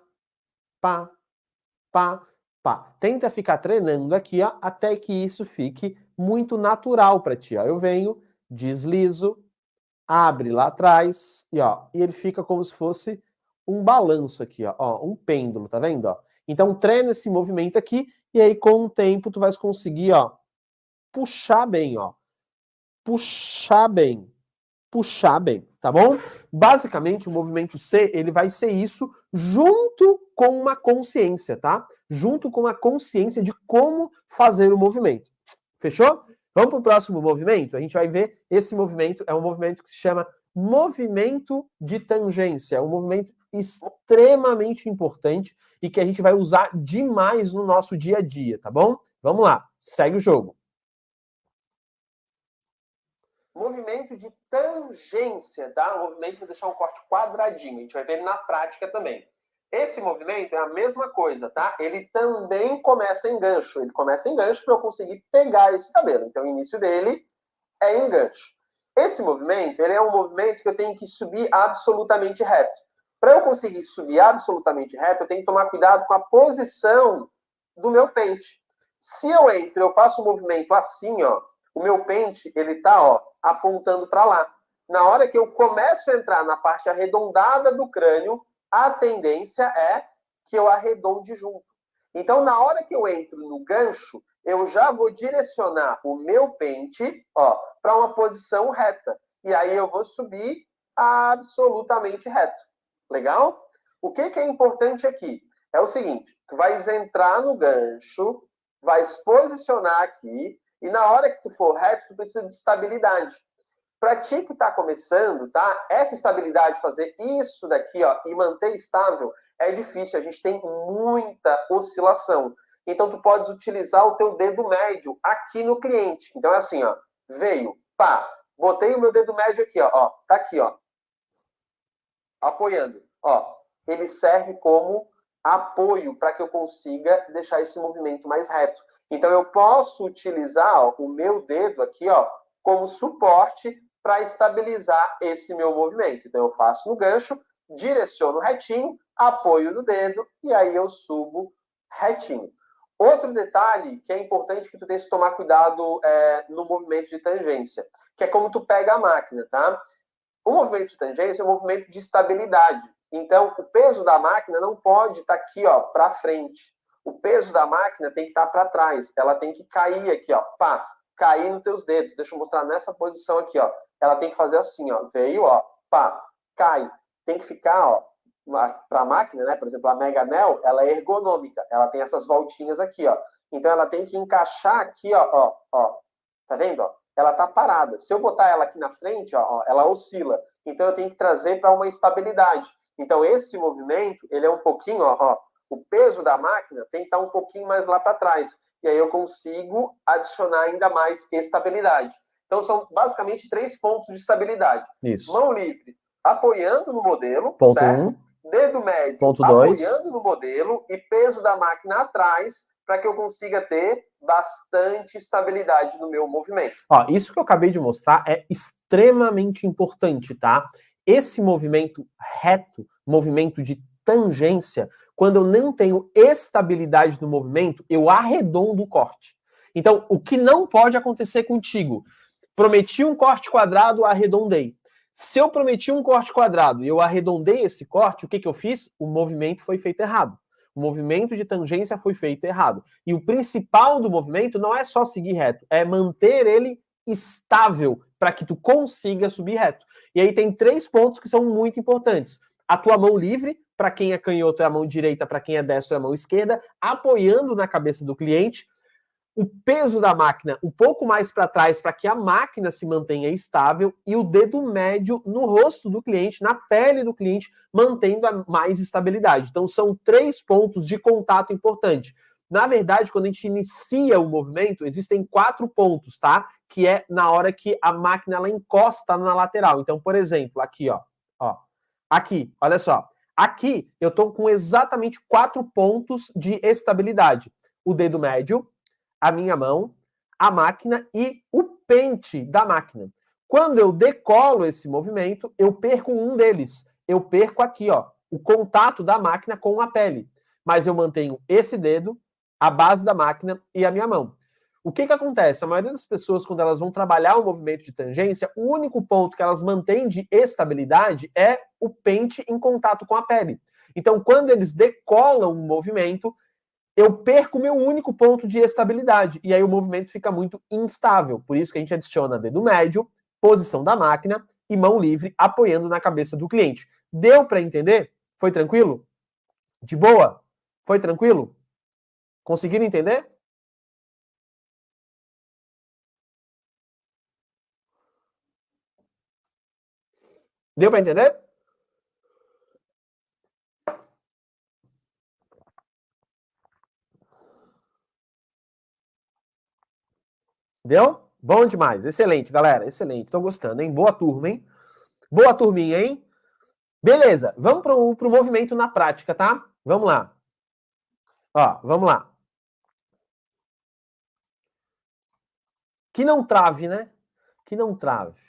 pá, pá, pá. Tenta ficar treinando aqui, ó, até que isso fique muito natural para ti. Ó. Eu venho, deslizo, abre lá atrás e ele fica como se fosse um balanço aqui, ó, um pêndulo, tá vendo? Ó? Então treina esse movimento aqui e aí com o tempo tu vais conseguir, ó, puxar bem, ó. Puxar bem, tá bom? Basicamente, o movimento C, ele vai ser isso junto com uma consciência, tá? Junto com a consciência de como fazer o movimento. Fechou? Vamos para o próximo movimento? A gente vai ver esse movimento, é um movimento que se chama movimento de tangência. É um movimento extremamente importante e que a gente vai usar demais no nosso dia a dia, tá bom? Vamos lá, segue o jogo. Movimento de tangência, tá? O movimento vai deixar um corte quadradinho. A gente vai ver ele na prática também. Esse movimento é a mesma coisa, tá? Ele também começa em gancho. Ele começa em gancho para eu conseguir pegar esse cabelo. Então, o início dele é em gancho. Esse movimento, ele é um movimento que eu tenho que subir absolutamente reto. Para eu conseguir subir absolutamente reto, eu tenho que tomar cuidado com a posição do meu pente. Se eu entro, eu faço um movimento assim, ó, o meu pente, ele tá, ó, apontando para lá. Na hora que eu começo a entrar na parte arredondada do crânio, a tendência é que eu arredonde junto. Então, na hora que eu entro no gancho, eu já vou direcionar o meu pente, ó, para uma posição reta. E aí eu vou subir absolutamente reto. Legal? O que é importante aqui? É o seguinte, tu vais entrar no gancho, vais posicionar aqui, e na hora que tu for reto, tu precisa de estabilidade. Para ti que está começando, tá? Essa estabilidade, fazer isso daqui, ó, e manter estável, é difícil. A gente tem muita oscilação. Então, tu podes utilizar o teu dedo médio aqui no cliente. Então, é assim, ó. Veio, pá. Botei o meu dedo médio aqui, ó. Tá aqui, ó. Apoiando. Ó. ele serve como apoio para que eu consiga deixar esse movimento mais reto. Então, eu posso utilizar ó, o meu dedo aqui ó, como suporte para estabilizar esse meu movimento. Então, eu faço no gancho, direciono retinho, apoio no dedo e aí eu subo retinho. Outro detalhe que é importante que tu tenha que tomar cuidado no movimento de tangência, que é como tu pega a máquina, tá? O movimento de tangência é um movimento de estabilidade. Então, o peso da máquina não pode estar aqui, ó, para frente. O peso da máquina tem que estar para trás. Ela tem que cair aqui, ó, pá, cair nos teus dedos. Deixa eu mostrar nessa posição aqui, ó. Ela tem que fazer assim, ó, veio, ó, pá, cai. Tem que ficar, ó, para a máquina, né? Por exemplo, a Mega Nel, ela é ergonômica. Ela tem essas voltinhas aqui, ó. Então, ela tem que encaixar aqui, ó. Tá vendo, ó? Ela tá parada. Se eu botar ela aqui na frente, ó, ela oscila. Então, eu tenho que trazer para uma estabilidade. Então, esse movimento, ele é um pouquinho, ó, o peso da máquina tem que estar um pouquinho mais lá para trás. E aí eu consigo adicionar ainda mais estabilidade. Então, são basicamente 3 pontos de estabilidade. Isso. Mão livre, apoiando no modelo, Ponto certo? 1. Dedo médio, Ponto 2. apoiando no modelo e peso da máquina atrás para que eu consiga ter bastante estabilidade no meu movimento. Ó, isso que eu acabei de mostrar é extremamente importante, tá? Esse movimento reto, movimento de tangência, quando eu não tenho estabilidade no movimento, eu arredondo o corte. Então, o que não pode acontecer contigo? Prometi um corte quadrado, arredondei. Se eu prometi um corte quadrado e eu arredondei esse corte, o que eu fiz? O movimento foi feito errado. O movimento de tangência foi feito errado. E o principal do movimento não é só seguir reto, é manter ele estável para que tu consiga subir reto. E aí tem 3 pontos que são muito importantes. A tua mão livre, para quem é canhoto é a mão direita, para quem é destro é a mão esquerda, apoiando na cabeça do cliente. O peso da máquina um pouco mais para trás para que a máquina se mantenha estável e o dedo médio no rosto do cliente, na pele do cliente, mantendo a mais estabilidade. Então são 3 pontos de contato importante. Na verdade, quando a gente inicia o movimento, existem 4 pontos, tá? Que é na hora que a máquina ela encosta na lateral. Então, por exemplo, aqui, ó. Aqui, olha só. Aqui eu estou com exatamente 4 pontos de estabilidade. O dedo médio, a minha mão, a máquina e o pente da máquina. Quando eu decolo esse movimento, eu perco um deles. Eu perco aqui, ó, o contato da máquina com a pele. Mas eu mantenho esse dedo, a base da máquina e a minha mão. O que acontece? A maioria das pessoas, quando elas vão trabalhar o movimento de tangência, o único ponto que elas mantêm de estabilidade é o pente em contato com a pele. Então, quando eles decolam o movimento, eu perco o meu único ponto de estabilidade. E aí o movimento fica muito instável. Por isso que a gente adiciona dedo médio, posição da máquina e mão livre apoiando na cabeça do cliente. Deu para entender? Foi tranquilo? De boa? Foi tranquilo? Conseguiram entender? Deu para entender? Deu? Bom demais. Excelente, galera. Excelente. Tô gostando, hein? Boa turma, hein? Boa turminha, hein? Beleza. Vamos pro movimento na prática, tá? Vamos lá. Ó, vamos lá. Que não trave, né? Que não trave.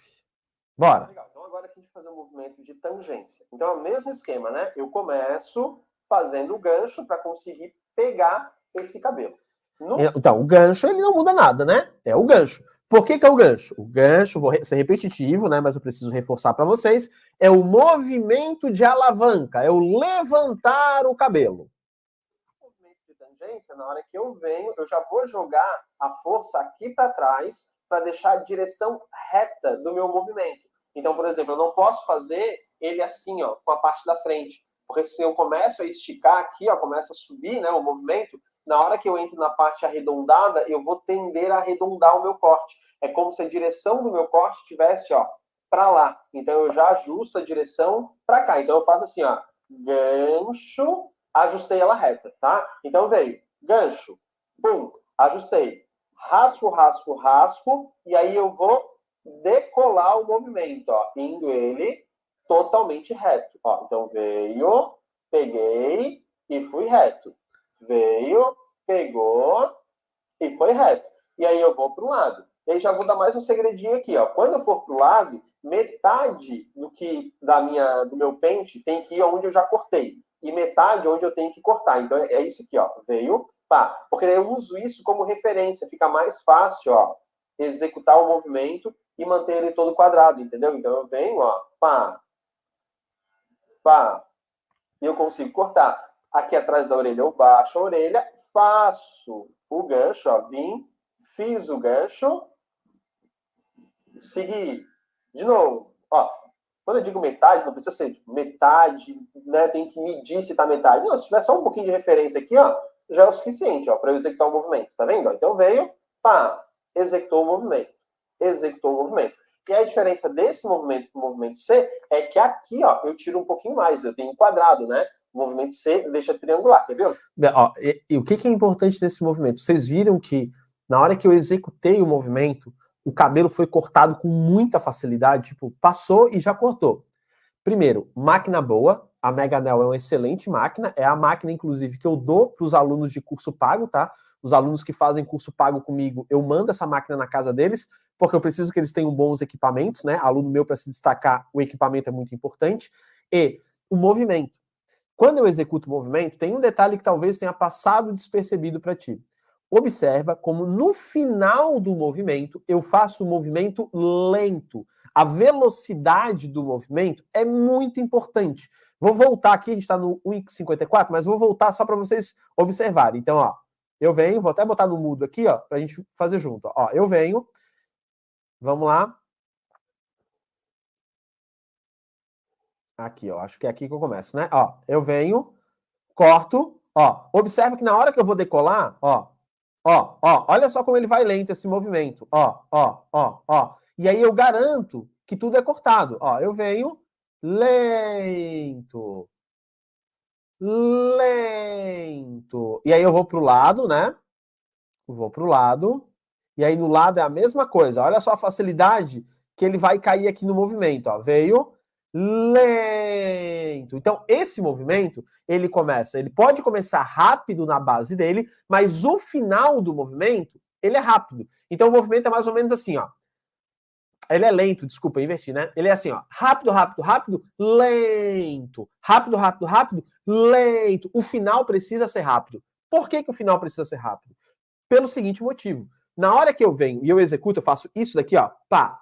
Bora. Legal. Então agora aqui a gente vai fazer um movimento de tangência. Então é o mesmo esquema, né? Eu começo fazendo o gancho para conseguir pegar esse cabelo. Então, o gancho, ele não muda nada, né? É o gancho. Por que é o gancho? O gancho, vou ser repetitivo, né? Mas eu preciso reforçar para vocês. É o movimento de alavanca. É o levantar o cabelo. O movimento de tangência, na hora que eu venho, eu já vou jogar a força aqui para trás para deixar a direção reta do meu movimento. Então, por exemplo, eu não posso fazer ele assim, ó, com a parte da frente. Porque se eu começo a esticar aqui, ó, começa a subir, né, o movimento, na hora que eu entro na parte arredondada, eu vou tender a arredondar o meu corte. É como se a direção do meu corte estivesse, ó, para lá. Então, eu já ajusto a direção para cá. Então, eu faço assim, ó, gancho, ajustei ela reta, tá? Então, veio gancho, bum, ajustei, raspo, raspo, raspo, e aí eu vou decolar o movimento, ó, indo ele totalmente reto. Ó, então, veio, peguei e fui reto. Veio, pegou e foi reto. E aí eu vou para o lado. E aí já vou dar mais um segredinho aqui, ó. Quando eu for para o lado, metade do meu pente tem que ir onde eu já cortei. E metade onde eu tenho que cortar. Então é isso aqui, ó. Veio, pá. Porque daí eu uso isso como referência. Fica mais fácil, ó, executar o movimento e manter ele todo quadrado, entendeu? Então eu venho, ó, pá, pá. E eu consigo cortar. Aqui atrás da orelha eu baixo a orelha, faço o gancho, ó, vim, fiz o gancho, segui. De novo, ó, quando eu digo metade, não precisa ser tipo, metade, né, tem que medir se tá metade. Não, se tiver só um pouquinho de referência aqui, ó, já é o suficiente, ó, para eu executar o movimento, tá vendo? Então veio, pá, executou o movimento, executou o movimento. E a diferença desse movimento para o movimento C é que aqui, ó, eu tiro um pouquinho mais, eu tenho um quadrado, né? O movimento C deixa triangular, quer ver? Ó, e o que é importante nesse movimento? Vocês viram que na hora que eu executei o movimento, o cabelo foi cortado com muita facilidade, tipo, passou e já cortou. Primeiro, máquina boa, a Meganel é uma excelente máquina, é a máquina, inclusive, que eu dou para os alunos de curso pago, tá? Os alunos que fazem curso pago comigo, eu mando essa máquina na casa deles, porque eu preciso que eles tenham bons equipamentos, né? Aluno meu, para se destacar, o equipamento é muito importante. E o movimento. Quando eu executo o movimento, tem um detalhe que talvez tenha passado despercebido para ti. Observa como no final do movimento, eu faço o movimento lento. A velocidade do movimento é muito importante. Vou voltar aqui, a gente está no 1,54, mas vou voltar só para vocês observarem. Então, ó, eu venho, vou até botar no mudo aqui, ó, para a gente fazer junto. Ó, eu venho, vamos lá. Aqui, ó, acho que é aqui que eu começo, né? Ó, eu venho, corto, ó, observa que na hora que eu vou decolar, ó, olha só como ele vai lento esse movimento, ó. E aí eu garanto que tudo é cortado, ó, eu venho lento, e aí eu vou pro lado, né? Vou pro lado, e aí no lado é a mesma coisa, olha só a facilidade que ele vai cair aqui no movimento, ó, veio lento. Então, esse movimento, ele pode começar rápido na base dele, mas o final do movimento, ele é rápido. Então, o movimento é mais ou menos assim, ó. Ele é lento, desculpa, eu inverti, né? Ele é assim, ó, rápido, lento. Rápido, lento. O final precisa ser rápido. Por que o final precisa ser rápido? Pelo seguinte motivo. Na hora que eu venho e eu executo, eu faço isso daqui, ó, pá.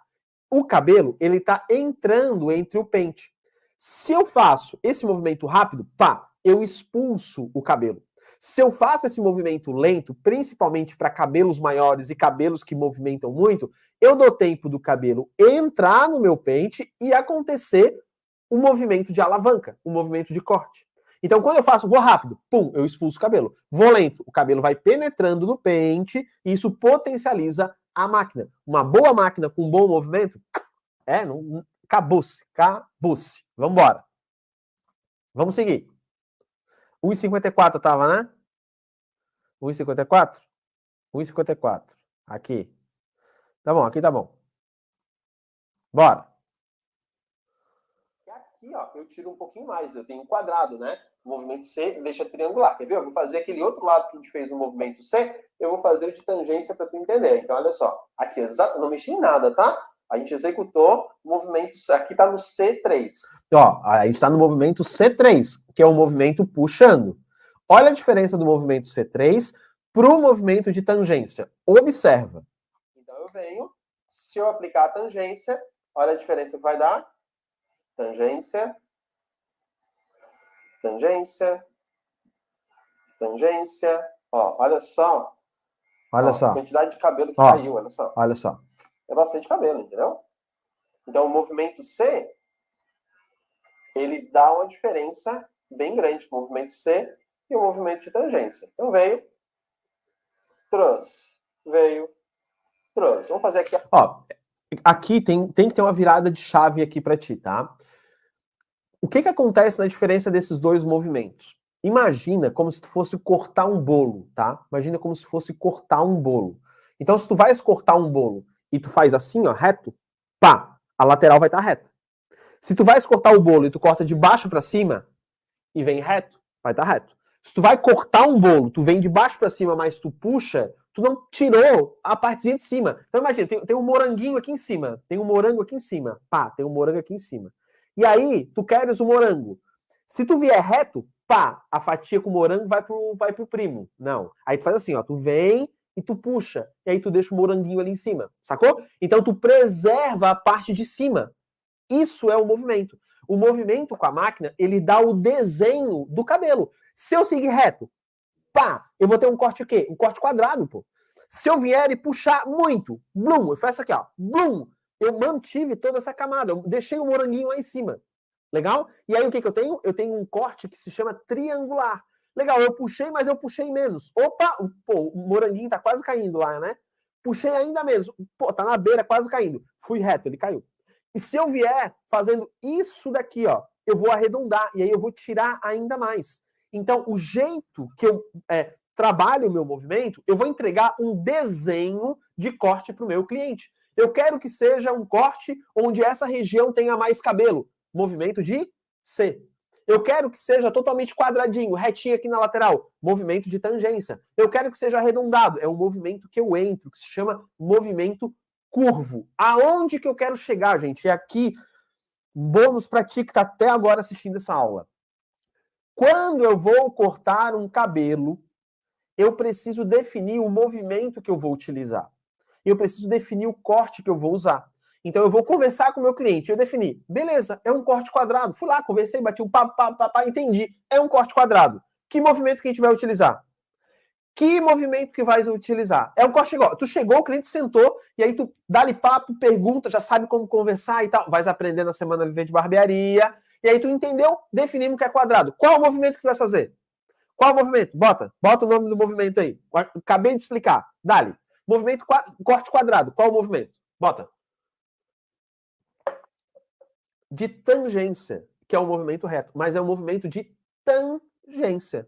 O cabelo, ele tá entrando entre o pente. Se eu faço esse movimento rápido, pá, eu expulso o cabelo. Se eu faço esse movimento lento, principalmente para cabelos maiores e cabelos que movimentam muito, eu dou tempo do cabelo entrar no meu pente e acontecer um movimento de alavanca, um movimento de corte. Então, quando eu faço, vou rápido, pum, eu expulso o cabelo. Vou lento, o cabelo vai penetrando no pente e isso potencializa a máquina. Uma boa máquina com um bom movimento, acabou-se. Vamos embora. Vamos seguir. 1,54 tava, né? 1,54? 1,54. Aqui. Tá bom, aqui tá bom. Bora. Aqui, ó, eu tiro um pouquinho mais. Eu tenho um quadrado, né? O movimento C deixa triangular. Quer ver? Eu vou fazer aquele outro lado que a gente fez no movimento C, eu vou fazer o de tangência para tu entender. Então, olha só. Aqui, não mexi em nada, tá? A gente executou o movimento... Aqui tá no C3. Ó, a gente tá no movimento C3, que é o movimento puxando. Olha a diferença do movimento C3 pro movimento de tangência. Observa. Então, eu venho. Se eu aplicar a tangência, olha a diferença que vai dar. Tangência. Ó, olha só. Olha só. A quantidade de cabelo que caiu, olha só. Olha só. É bastante cabelo, entendeu? Então, o movimento C, ele dá uma diferença bem grande o movimento C e o movimento de tangência. Então, veio, trouxe, veio, trouxe. Vamos fazer aqui. Ó, aqui tem que ter uma virada de chave aqui para ti, tá? O que acontece na diferença desses dois movimentos? Imagina como se tu fosse cortar um bolo, tá? Imagina como se fosse cortar um bolo. Então, se tu vais cortar um bolo e tu faz assim, ó, reto, pá, a lateral vai estar reta. Se tu vais cortar o bolo e tu corta de baixo para cima, e vem reto, vai estar reto. Se tu vai cortar um bolo, tu vem de baixo para cima, mas tu puxa, tu não tirou a partezinha de cima. Então imagina, tem um moranguinho aqui em cima, tem um morango aqui em cima, pá, tem um morango aqui em cima. E aí, tu queres o morango. Se tu vier reto, pá, a fatia com o morango vai pro primo. Não. Aí tu faz assim, ó, tu vem e tu puxa, e aí tu deixa o moranguinho ali em cima, sacou? Então tu preserva a parte de cima. Isso é o movimento. O movimento com a máquina, ele dá o desenho do cabelo. Se eu seguir reto, pá, eu vou ter um corte o quê? Um corte quadrado, pô. Se eu vier e puxar muito, blum, eu faço aqui, ó, blum, eu mantive toda essa camada, eu deixei o moranguinho lá em cima. Legal? E aí o que eu tenho? Eu tenho um corte que se chama triangular. Legal, eu puxei, mas eu puxei menos. Opa, pô, o moranguinho tá quase caindo lá, né? Puxei ainda menos. Pô, tá na beira, quase caindo. Fui reto, ele caiu. E se eu vier fazendo isso daqui, ó, eu vou arredondar e aí eu vou tirar ainda mais. Então, o jeito que eu trabalho o meu movimento, eu vou entregar um desenho de corte para o meu cliente. Eu quero que seja um corte onde essa região tenha mais cabelo. Movimento de C. Eu quero que seja totalmente quadradinho, retinho aqui na lateral. Movimento de tangência. Eu quero que seja arredondado. É um movimento que eu entro, que se chama movimento curvo. Aonde que eu quero chegar, gente? É aqui, bônus para ti que está até agora assistindo essa aula. Quando eu vou cortar um cabelo, eu preciso definir o movimento que eu vou utilizar. Eu preciso definir o corte que eu vou usar. Então eu vou conversar com o meu cliente, eu defini, beleza, é um corte quadrado. Fui lá, conversei, bati um papo, entendi, é um corte quadrado. Que movimento que a gente vai utilizar? Que movimento que vai utilizar? É um corte igual. Tu chegou, o cliente sentou, e aí tu dá-lhe papo, pergunta, já sabe como conversar e tal. Vais aprender na semana Viver de Barbearia. E aí tu entendeu, definimos que é quadrado. Qual o movimento que tu vai fazer? Qual o movimento? Bota o nome do movimento aí. Acabei de explicar. Dá-lhe. Movimento corte quadrado. Qual o movimento? Bota. De tangência, que é um movimento reto, mas é um movimento de tangência.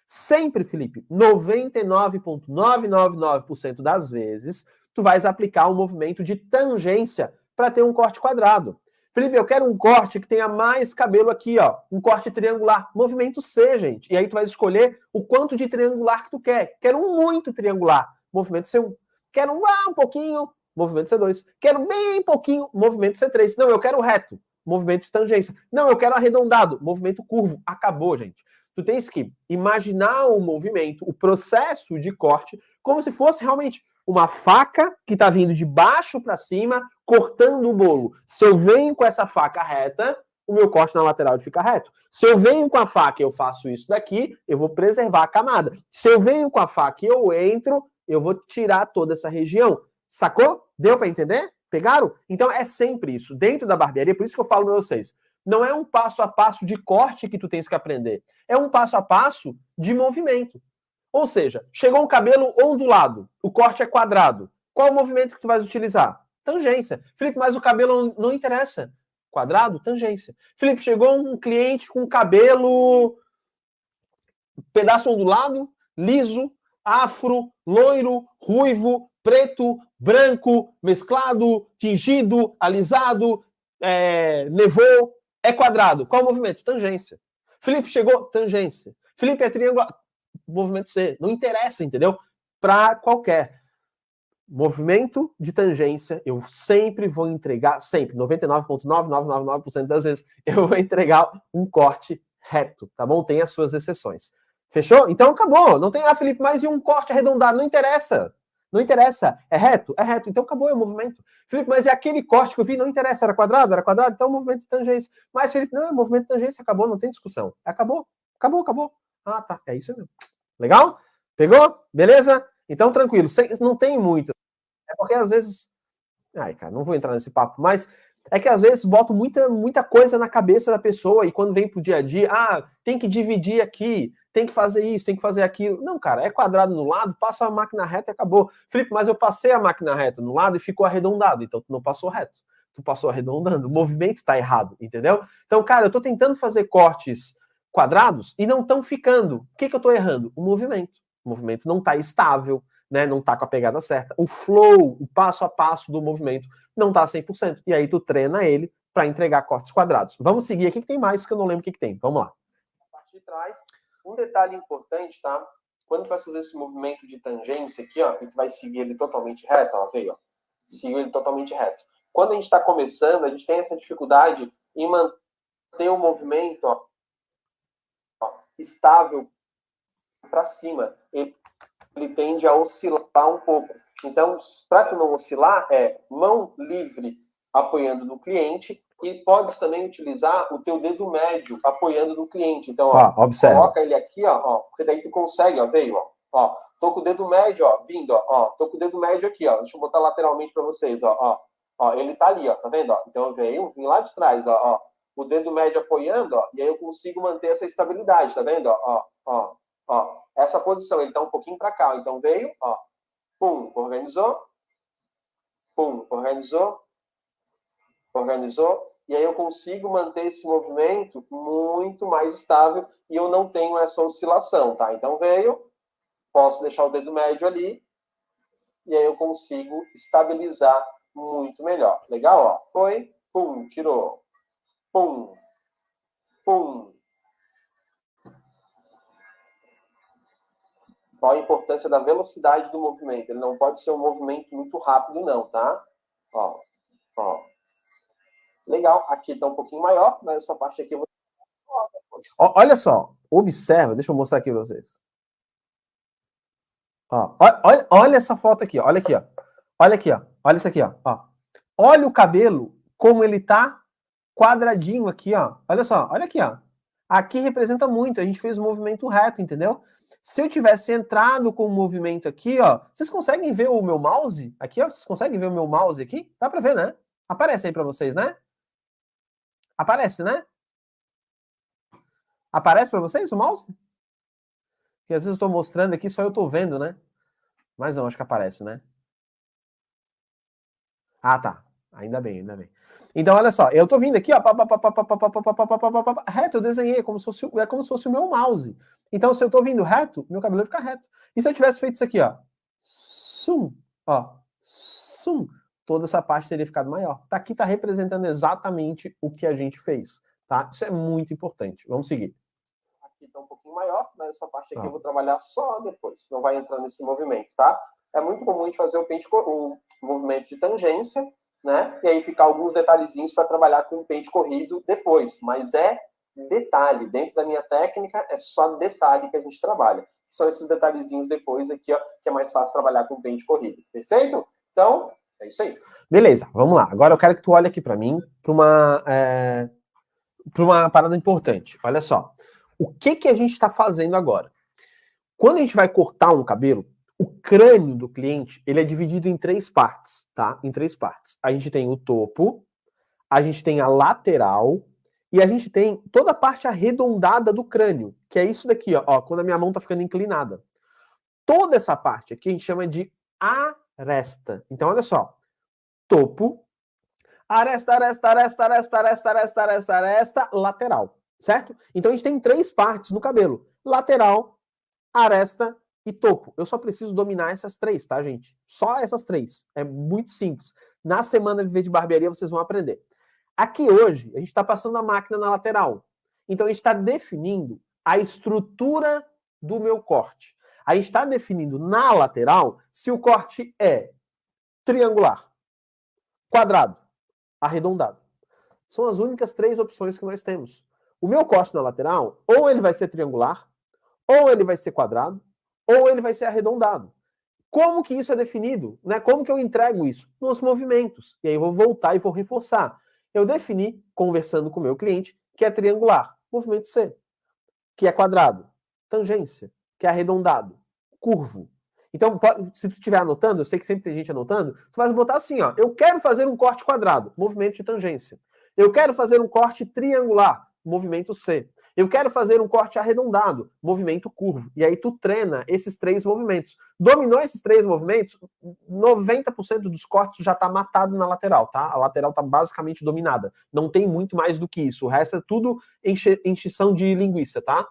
Sempre, Felipe, 99,999% das vezes, tu vais aplicar um movimento de tangência para ter um corte quadrado. Felipe, eu quero um corte que tenha mais cabelo aqui, ó, um corte triangular. Movimento C, gente. E aí tu vais escolher o quanto de triangular que tu quer. Quero um muito triangular, movimento C1. Quero um pouquinho, movimento C2. Quero bem pouquinho, movimento C3. Não, eu quero reto, movimento de tangência. Não, eu quero arredondado, movimento curvo. Acabou, gente. Tu tens que imaginar o movimento, o processo de corte, como se fosse realmente uma faca que está vindo de baixo para cima, cortando o bolo. Se eu venho com essa faca reta, o meu corte na lateral fica reto. Se eu venho com a faca e eu faço isso daqui, eu vou preservar a camada. Se eu venho com a faca e eu entro, eu vou tirar toda essa região. Sacou? Deu para entender? Pegaram? Então é sempre isso. Dentro da barbearia, por isso que eu falo para vocês, não é um passo a passo de corte que tu tens que aprender. É um passo a passo de movimento. Ou seja, chegou um cabelo ondulado, o corte é quadrado. Qual o movimento que tu vais utilizar? Tangência. Felipe, mas o cabelo não interessa. Quadrado, tangência. Felipe, chegou um cliente com cabelo pedaço ondulado, liso, afro, loiro, ruivo, preto, branco, mesclado, tingido, alisado, nevou. É quadrado. Qual o movimento? Tangência. Felipe chegou, tangência. Felipe é triângulo, movimento C. Não interessa, entendeu? Para qualquer movimento de tangência, eu sempre vou entregar, sempre, 99,9999% das vezes, eu vou entregar um corte reto, tá bom? Tem as suas exceções. Fechou? Então acabou. Não tem, Felipe, mais um corte arredondado. Não interessa. Não interessa. É reto? É reto. Então acabou, é o movimento. Felipe, mas é aquele corte que eu vi, não interessa. Era quadrado? Era quadrado? Então é o movimento de tangência. Mas, Felipe, não, é movimento de tangência. Acabou, não tem discussão. Acabou. Acabou. Ah, tá. É isso mesmo. Legal? Pegou? Beleza? Então, tranquilo. Não tem muito. É porque às vezes... Ai, cara, não vou entrar nesse papo, mas é que às vezes boto muita coisa na cabeça da pessoa e quando vem pro dia a dia, tem que dividir aqui, tem que fazer isso, tem que fazer aquilo. Não, cara, é quadrado no lado, passa a máquina reta e acabou. Felipe, mas eu passei a máquina reta no lado e ficou arredondado, então tu não passou reto. Tu passou arredondando, o movimento tá errado, entendeu? Então, cara, eu tô tentando fazer cortes quadrados e não estão ficando. O que eu tô errando? O movimento. O movimento não tá estável, né? Não tá com a pegada certa. O flow, o passo a passo do movimento não tá 100%. E aí tu treina ele para entregar cortes quadrados. Vamos seguir aqui que tem mais que eu não lembro o que tem. Vamos lá. de trás. Um detalhe importante, tá? Quando tu vai fazer esse movimento de tangência aqui, ó, e tu vai seguir ele totalmente reto, ó, veio, ó. Seguiu ele totalmente reto. Quando a gente está começando, a gente tem essa dificuldade em manter o movimento, ó, estável para cima. Ele tende a oscilar um pouco. Então, para tu não oscilar, é mão livre apoiando no cliente e podes também utilizar o teu dedo médio apoiando no cliente. Então, ó, observa. Coloca ele aqui, ó, porque daí tu consegue, ó, veio, ó, tô com o dedo médio, ó, vindo, ó, tô com o dedo médio aqui, ó, deixa eu botar lateralmente para vocês, ó, ele tá ali, ó, tá vendo, ó? Então eu vim lá de trás, ó, o dedo médio apoiando, ó, e aí eu consigo manter essa estabilidade, tá vendo, ó, essa posição, ele tá um pouquinho para cá, então veio, ó, pum, organizou, e aí eu consigo manter esse movimento muito mais estável e eu não tenho essa oscilação, tá? Então veio, posso deixar o dedo médio ali e aí eu consigo estabilizar muito melhor. Legal, ó? Foi, pum, tirou, pum, pum. Qual a importância da velocidade do movimento? Ele não pode ser um movimento muito rápido, não, tá? Ó. Legal, aqui está um pouquinho maior, mas essa parte aqui eu vou... Olha só, observa, deixa eu mostrar aqui para vocês. Ó, olha essa foto aqui, ó, olha aqui, ó. Olha aqui, ó. Olha isso aqui, ó. Olha o cabelo, como ele tá quadradinho aqui, ó. Olha só, olha aqui, ó. Aqui representa muito, a gente fez o movimento reto, entendeu? Se eu tivesse entrado com o movimento aqui, ó, vocês conseguem ver o meu mouse? Aqui, ó, vocês conseguem ver o meu mouse aqui? Dá para ver, né? Aparece aí para vocês, né? Aparece, né? Aparece para vocês o mouse? Porque às vezes eu estou mostrando aqui, só eu estou vendo, né? Mas não, acho que aparece, né? Ah, tá. Ainda bem, ainda bem. Então, olha só, eu estou vindo aqui, ó, reto, eu desenhei, é como se fosse o meu mouse. Então, se eu estou vindo reto, meu cabelo vai ficar reto. E se eu tivesse feito isso aqui, ó, toda essa parte teria ficado maior. Tá, aqui está representando exatamente o que a gente fez, tá? Isso é muito importante. Vamos seguir. Aqui está um pouquinho maior, mas essa parte aqui eu vou trabalhar só depois. Não vai entrar nesse movimento, tá? É muito comum a gente fazer o movimento de tangência, né? E aí ficar alguns detalhezinhos para trabalhar com o pente corrido depois. Mas é detalhe. Dentro da minha técnica, é só detalhe que a gente trabalha. São esses detalhezinhos depois aqui, ó, que é mais fácil trabalhar com o pente corrido. Perfeito? Então, é isso aí. Beleza, vamos lá. Agora eu quero que tu olhe aqui para mim, para uma parada importante. Olha só. O que a gente está fazendo agora? Quando a gente vai cortar um cabelo, o crânio do cliente, ele é dividido em 3 partes, tá? Em 3 partes. A gente tem o topo, a gente tem a lateral e a gente tem toda a parte arredondada do crânio, que é isso daqui, ó, quando a minha mão tá ficando inclinada. Toda essa parte aqui a gente chama de aresta. Então, olha só. Topo, aresta, lateral, certo? Então, a gente tem 3 partes no cabelo. Lateral, aresta e topo. Eu só preciso dominar essas 3, tá, gente? Só essas 3. É muito simples. Na semana Viver de Barbearia, vocês vão aprender. Aqui hoje, a gente está passando a máquina na lateral. Então, a gente está definindo a estrutura do meu corte. A gente está definindo na lateral se o corte é triangular, quadrado, arredondado. São as únicas 3 opções que nós temos. O meu corte na lateral, ou ele vai ser triangular, ou ele vai ser quadrado, ou ele vai ser arredondado. Como que isso é definido? Né? Como que eu entrego isso? Nos movimentos. E aí eu vou voltar e vou reforçar. Eu defini, conversando com o meu cliente, que é triangular, movimento C. Que é quadrado, tangência. Que é arredondado, curvo. Então, se tu estiver anotando, eu sei que sempre tem gente anotando, tu vai botar assim, ó, eu quero fazer um corte quadrado, movimento de tangência. Eu quero fazer um corte triangular, movimento C. Eu quero fazer um corte arredondado, movimento curvo. E aí tu treina esses 3 movimentos. Dominou esses 3 movimentos, 90% dos cortes já tá matado na lateral, tá? A lateral tá basicamente dominada. Não tem muito mais do que isso. O resto é tudo encheção de linguiça, tá?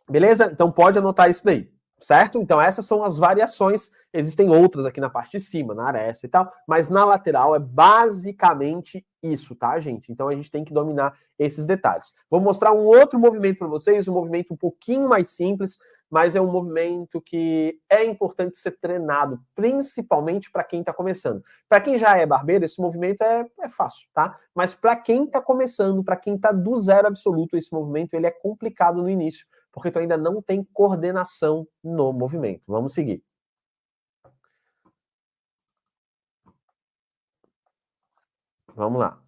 Beleza? Então pode anotar isso daí. certo? Então essas são as variações, existem outras aqui na parte de cima, na aresta e tal, mas na lateral é basicamente isso, tá, gente? Então a gente tem que dominar esses detalhes. Vou mostrar um outro movimento para vocês, um movimento um pouquinho mais simples, mas é um movimento que é importante ser treinado, principalmente para quem está começando. Para quem já é barbeiro, esse movimento é fácil, tá? Mas para quem está começando, para quem está do zero absoluto, esse movimento ele é complicado no início, porque tu ainda não tem coordenação no movimento. Vamos seguir. Vamos lá.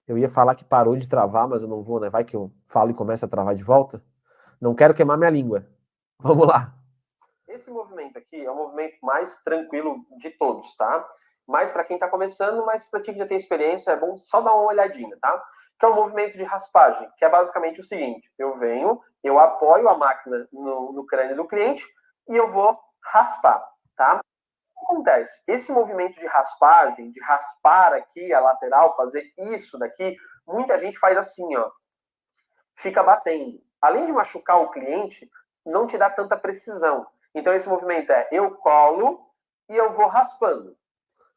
Eu ia falar que parou de travar, mas eu não vou, né? Vai que eu falo e começa a travar de volta. Não quero queimar minha língua. Vamos lá. Esse movimento aqui é o movimento mais tranquilo de todos, tá? Mais para quem está começando, mas para ti que já tem experiência, é bom só dar uma olhadinha, tá? Que é o movimento de raspagem, que é basicamente o seguinte: eu venho, eu apoio a máquina no crânio do cliente e eu vou raspar, tá? O que acontece? Esse movimento de raspagem, de raspar aqui a lateral, fazer isso daqui, muita gente faz assim, ó. Fica batendo. Além de machucar o cliente, não te dá tanta precisão. Então esse movimento é eu colo e eu vou raspando.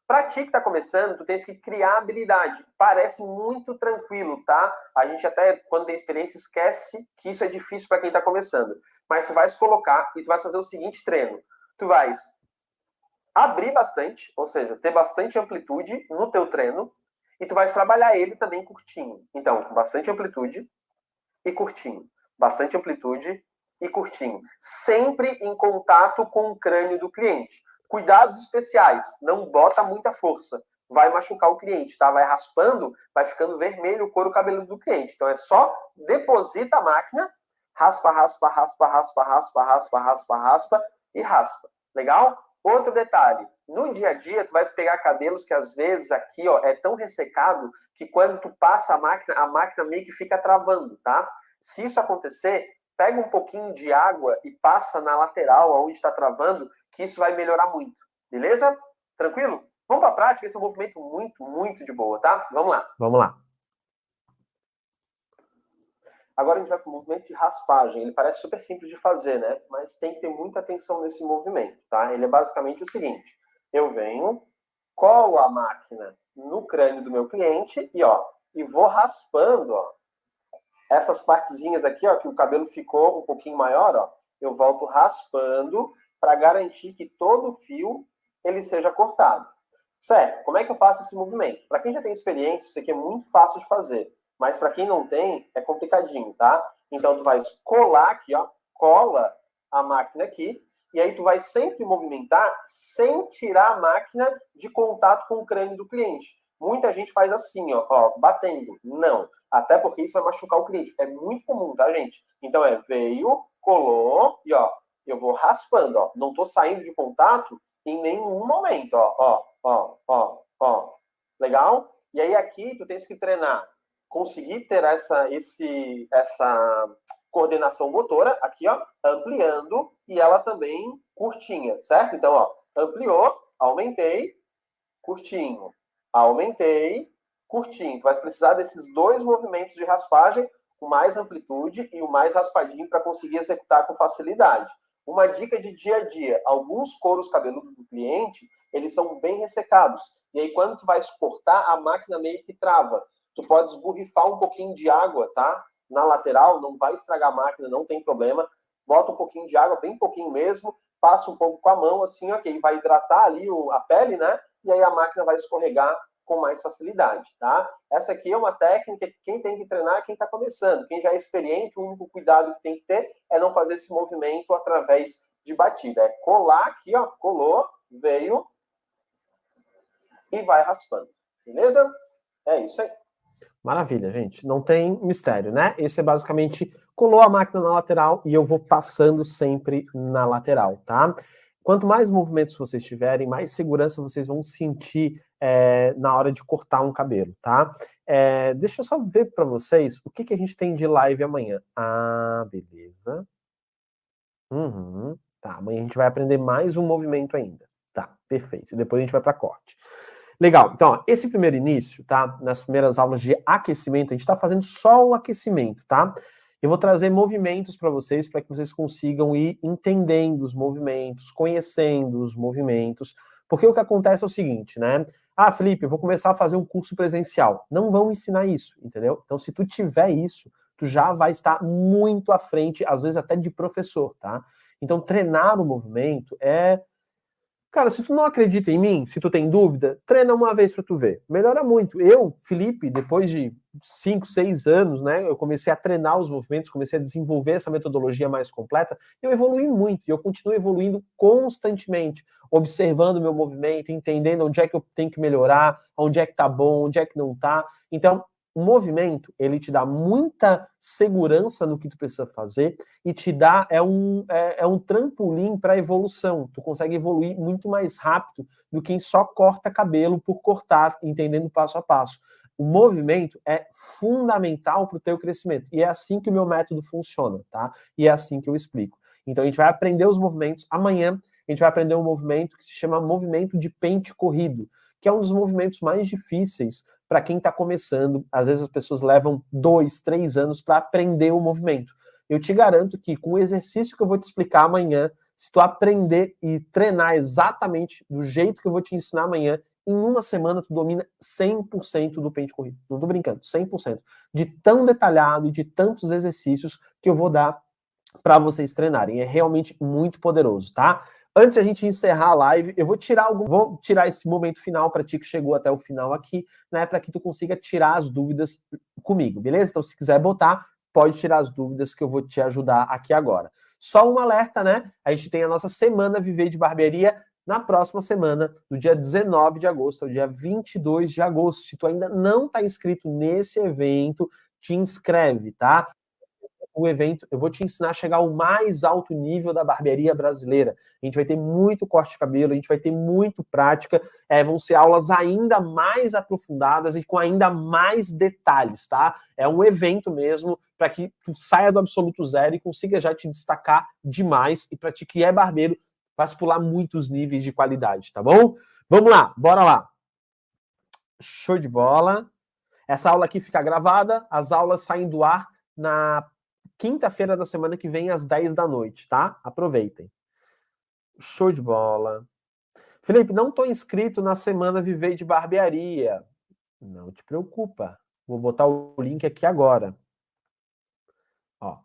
Para ti que está começando, tu tens que criar habilidade. Parece muito tranquilo, tá? A gente até, quando tem experiência, esquece que isso é difícil para quem está começando. Mas tu vais colocar e tu vais fazer o seguinte treino. Tu vais abrir bastante, ou seja, ter bastante amplitude no teu treino, e tu vais trabalhar ele também curtinho. Então, com bastante amplitude e curtinho. Bastante amplitude e curtinho. Sempre em contato com o crânio do cliente. Cuidados especiais, não bota muita força, vai machucar o cliente, tá? Vai raspando, vai ficando vermelho o couro cabeludo do cliente. Então é só deposita a máquina, raspa, raspa, raspa, raspa, raspa, raspa, raspa, raspa e raspa. Legal? Outro detalhe, no dia a dia tu vai pegar cabelos que às vezes aqui, ó, é tão ressecado que quando tu passa a máquina meio que fica travando, tá? Se isso acontecer, pega um pouquinho de água e passa na lateral, onde está travando, que isso vai melhorar muito. Beleza? Tranquilo? Vamos para a prática, esse é um movimento muito, muito de boa, tá? Vamos lá. Vamos lá. Agora a gente vai para o movimento de raspagem. Ele parece super simples de fazer, né? Mas tem que ter muita atenção nesse movimento, tá? Ele é basicamente o seguinte. Eu venho, colo a máquina no crânio do meu cliente e vou raspando, ó. Essas partezinhas aqui, ó, que o cabelo ficou um pouquinho maior, ó, eu volto raspando para garantir que todo o fio ele seja cortado. Certo? Como é que eu faço esse movimento? Para quem já tem experiência, isso aqui é muito fácil de fazer. Mas para quem não tem, é complicadinho, tá? Então, tu vai colar aqui, ó, cola a máquina aqui, e aí tu vai sempre movimentar sem tirar a máquina de contato com o crânio do cliente. Muita gente faz assim, ó, batendo. Não. Até porque isso vai machucar o cliente. É muito comum, tá, gente? Então, veio, colou, e, ó, eu vou raspando, ó. Não tô saindo de contato em nenhum momento, ó. Legal? E aí, aqui, tu tens que treinar. Conseguir ter essa coordenação motora, aqui, ó, ampliando, e ela também curtinha, certo? Então, ó, ampliou, aumentei, curtinho. Aumentei, curtinho. Tu vai precisar desses dois movimentos de raspagem, com mais amplitude e o mais raspadinho para conseguir executar com facilidade. Uma dica de dia a dia. Alguns couros cabeludos do cliente, eles são bem ressecados. E aí, quando tu vai cortar, a máquina meio que trava. Tu pode esborrifar um pouquinho de água, tá? Na lateral, não vai estragar a máquina, não tem problema. Bota um pouquinho de água, bem pouquinho mesmo. Passa um pouco com a mão, assim, ok. Vai hidratar ali a pele, né? E aí a máquina vai escorregar com mais facilidade, tá? Essa aqui é uma técnica que quem tem que treinar é quem está começando. Quem já é experiente, o único cuidado que tem que ter é não fazer esse movimento através de batida. É colar aqui, ó, colou, veio e vai raspando. Beleza? É isso aí. Maravilha, gente. Não tem mistério, né? Esse é basicamente colou a máquina na lateral e eu vou passando sempre na lateral, tá? Quanto mais movimentos vocês tiverem, mais segurança vocês vão sentir na hora de cortar um cabelo, tá? Deixa eu só ver para vocês o que a gente tem de live amanhã. Ah, beleza. Tá, amanhã a gente vai aprender mais um movimento ainda. Tá, perfeito. Depois a gente vai para corte. Legal, então, ó, esse primeiro início, tá? Nas primeiras aulas de aquecimento, a gente tá fazendo só o aquecimento, tá? Eu vou trazer movimentos para vocês que vocês consigam ir entendendo os movimentos, conhecendo os movimentos, porque o que acontece é o seguinte, né? Ah, Felipe, eu vou começar a fazer um curso presencial. Não vão ensinar isso, entendeu? Então, se tu tiver isso, tu já vai estar muito à frente, às vezes até de professor, tá? Então, treinar o movimento é... Cara, se tu não acredita em mim, se tu tem dúvida, treina uma vez para tu ver. Melhora muito. Eu, Felipe, depois de 5, 6 anos, né, eu comecei a treinar os movimentos, comecei a desenvolver essa metodologia mais completa, eu evolui muito, e eu continuo evoluindo constantemente, observando o meu movimento, entendendo onde é que eu tenho que melhorar, onde é que tá bom, onde é que não tá. Então, o movimento, ele te dá muita segurança no que tu precisa fazer e te dá, é um trampolim para a evolução. Tu consegue evoluir muito mais rápido do que quem só corta cabelo por cortar, entendendo passo a passo. O movimento é fundamental para o teu crescimento. E é assim que o meu método funciona, tá? E é assim que eu explico. Então a gente vai aprender os movimentos. Amanhã a gente vai aprender um movimento que se chama movimento de pente corrido, que é um dos movimentos mais difíceis para quem está começando. Às vezes as pessoas levam 2, 3 anos para aprender o movimento. Eu te garanto que com o exercício que eu vou te explicar amanhã, se tu aprender e treinar exatamente do jeito que eu vou te ensinar amanhã, em uma semana tu domina 100% do pente corrido. Não tô brincando, 100%. De tão detalhado e de tantos exercícios que eu vou dar para vocês treinarem. É realmente muito poderoso, tá? Antes de a gente encerrar a live, eu vou tirar esse momento final para ti que chegou até o final aqui, né, para que tu consiga tirar as dúvidas comigo, beleza? Então, se quiser botar, pode tirar as dúvidas que eu vou te ajudar aqui agora. Só um alerta, né? A gente tem a nossa semana Viver de Barbearia na próxima semana, do dia 19 de agosto ao dia 22 de agosto. Se tu ainda não está inscrito nesse evento, te inscreve, tá? O evento, eu vou te ensinar a chegar ao mais alto nível da barbearia brasileira. A gente vai ter muito corte de cabelo, a gente vai ter muito prática, vão ser aulas ainda mais aprofundadas e com ainda mais detalhes, tá? É um evento mesmo para que tu saia do absoluto zero e consiga já te destacar demais, e para ti que é barbeiro, vai pular muitos níveis de qualidade, tá bom? Vamos lá, bora lá. Show de bola. Essa aula aqui fica gravada, as aulas saem do ar na quinta-feira da semana que vem, às 10 da noite, tá? Aproveitem. Show de bola. Felipe, não estou inscrito na semana Viver de Barbearia. Não te preocupa. Vou botar o link aqui agora. Ó.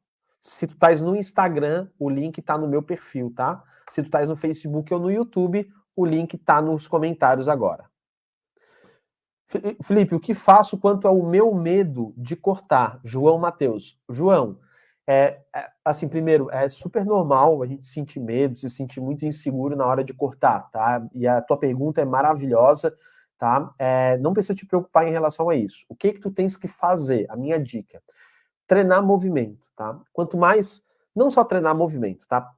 Se tu estás no Instagram, o link está no meu perfil, tá? Se tu estás no Facebook ou no YouTube, o link está nos comentários agora. Felipe, o que faço quanto ao meu medo de cortar? João Matheus. João, assim, primeiro, é super normal a gente sentir medo, se sentir muito inseguro na hora de cortar, tá? E a tua pergunta é maravilhosa, tá? Não precisa te preocupar em relação a isso. O que tu tens que fazer? A minha dica: treinar movimento, tá? Quanto mais, não só treinar movimento, tá?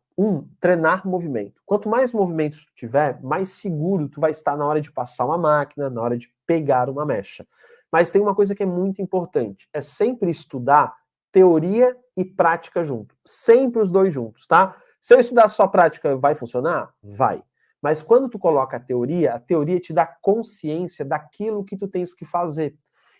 Treinar movimento. Quanto mais movimentos tu tiver, mais seguro tu vai estar na hora de passar uma máquina, na hora de pegar uma mecha. Mas tem uma coisa que é muito importante, é sempre estudar teoria e prática junto. Sempre os dois juntos, tá? Se eu estudar só prática, vai funcionar? Vai. Mas quando tu coloca a teoria te dá consciência daquilo que tu tens que fazer.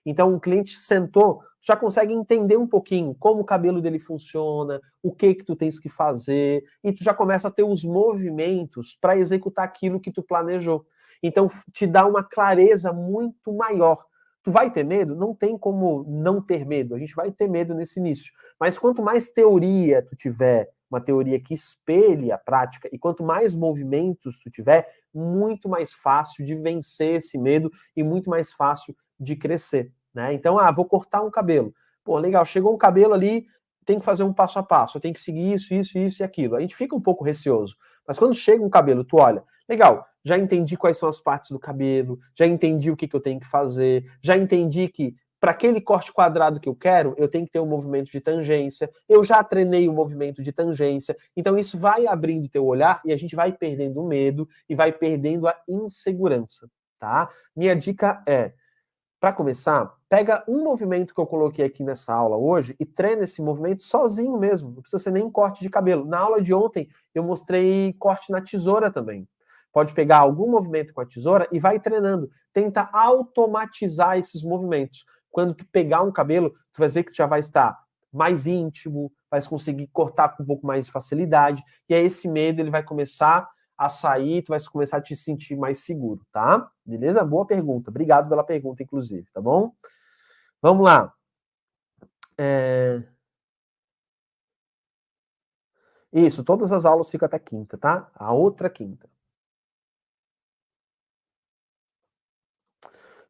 Então, um cliente sentou, já consegue entender um pouquinho como o cabelo dele funciona, o que tu tens que fazer, e tu já começa a ter os movimentos para executar aquilo que tu planejou. Então, te dá uma clareza muito maior. Tu vai ter medo? Não tem como não ter medo. A gente vai ter medo nesse início. Mas quanto mais teoria tu tiver, uma teoria que espelhe a prática, e quanto mais movimentos tu tiver, muito mais fácil de vencer esse medo e muito mais fácil de crescer, né? Então, vou cortar um cabelo. Pô, legal, chegou um cabelo ali, tem que fazer um passo a passo, eu tenho que seguir isso, isso, isso e aquilo. A gente fica um pouco receoso. Mas quando chega um cabelo, tu olha, legal, já entendi quais são as partes do cabelo, já entendi o que eu tenho que fazer, já entendi que para aquele corte quadrado que eu quero, eu tenho que ter um movimento de tangência, eu já treinei o movimento de tangência, então isso vai abrindo o teu olhar e a gente vai perdendo o medo e vai perdendo a insegurança, tá? Minha dica é, para começar, pega um movimento que eu coloquei aqui nessa aula hoje e treina esse movimento sozinho mesmo, não precisa ser nem corte de cabelo. Na aula de ontem, eu mostrei corte na tesoura também. Pode pegar algum movimento com a tesoura e vai treinando. Tenta automatizar esses movimentos. Quando tu pegar um cabelo, tu vai ver que tu já vai estar mais íntimo, vai conseguir cortar com um pouco mais de facilidade, e aí esse medo ele vai começar a sair, tu vai começar a te sentir mais seguro, tá? Beleza? Boa pergunta. Obrigado pela pergunta, inclusive, tá bom? Vamos lá. Isso, todas as aulas ficam até quinta, tá? A outra quinta.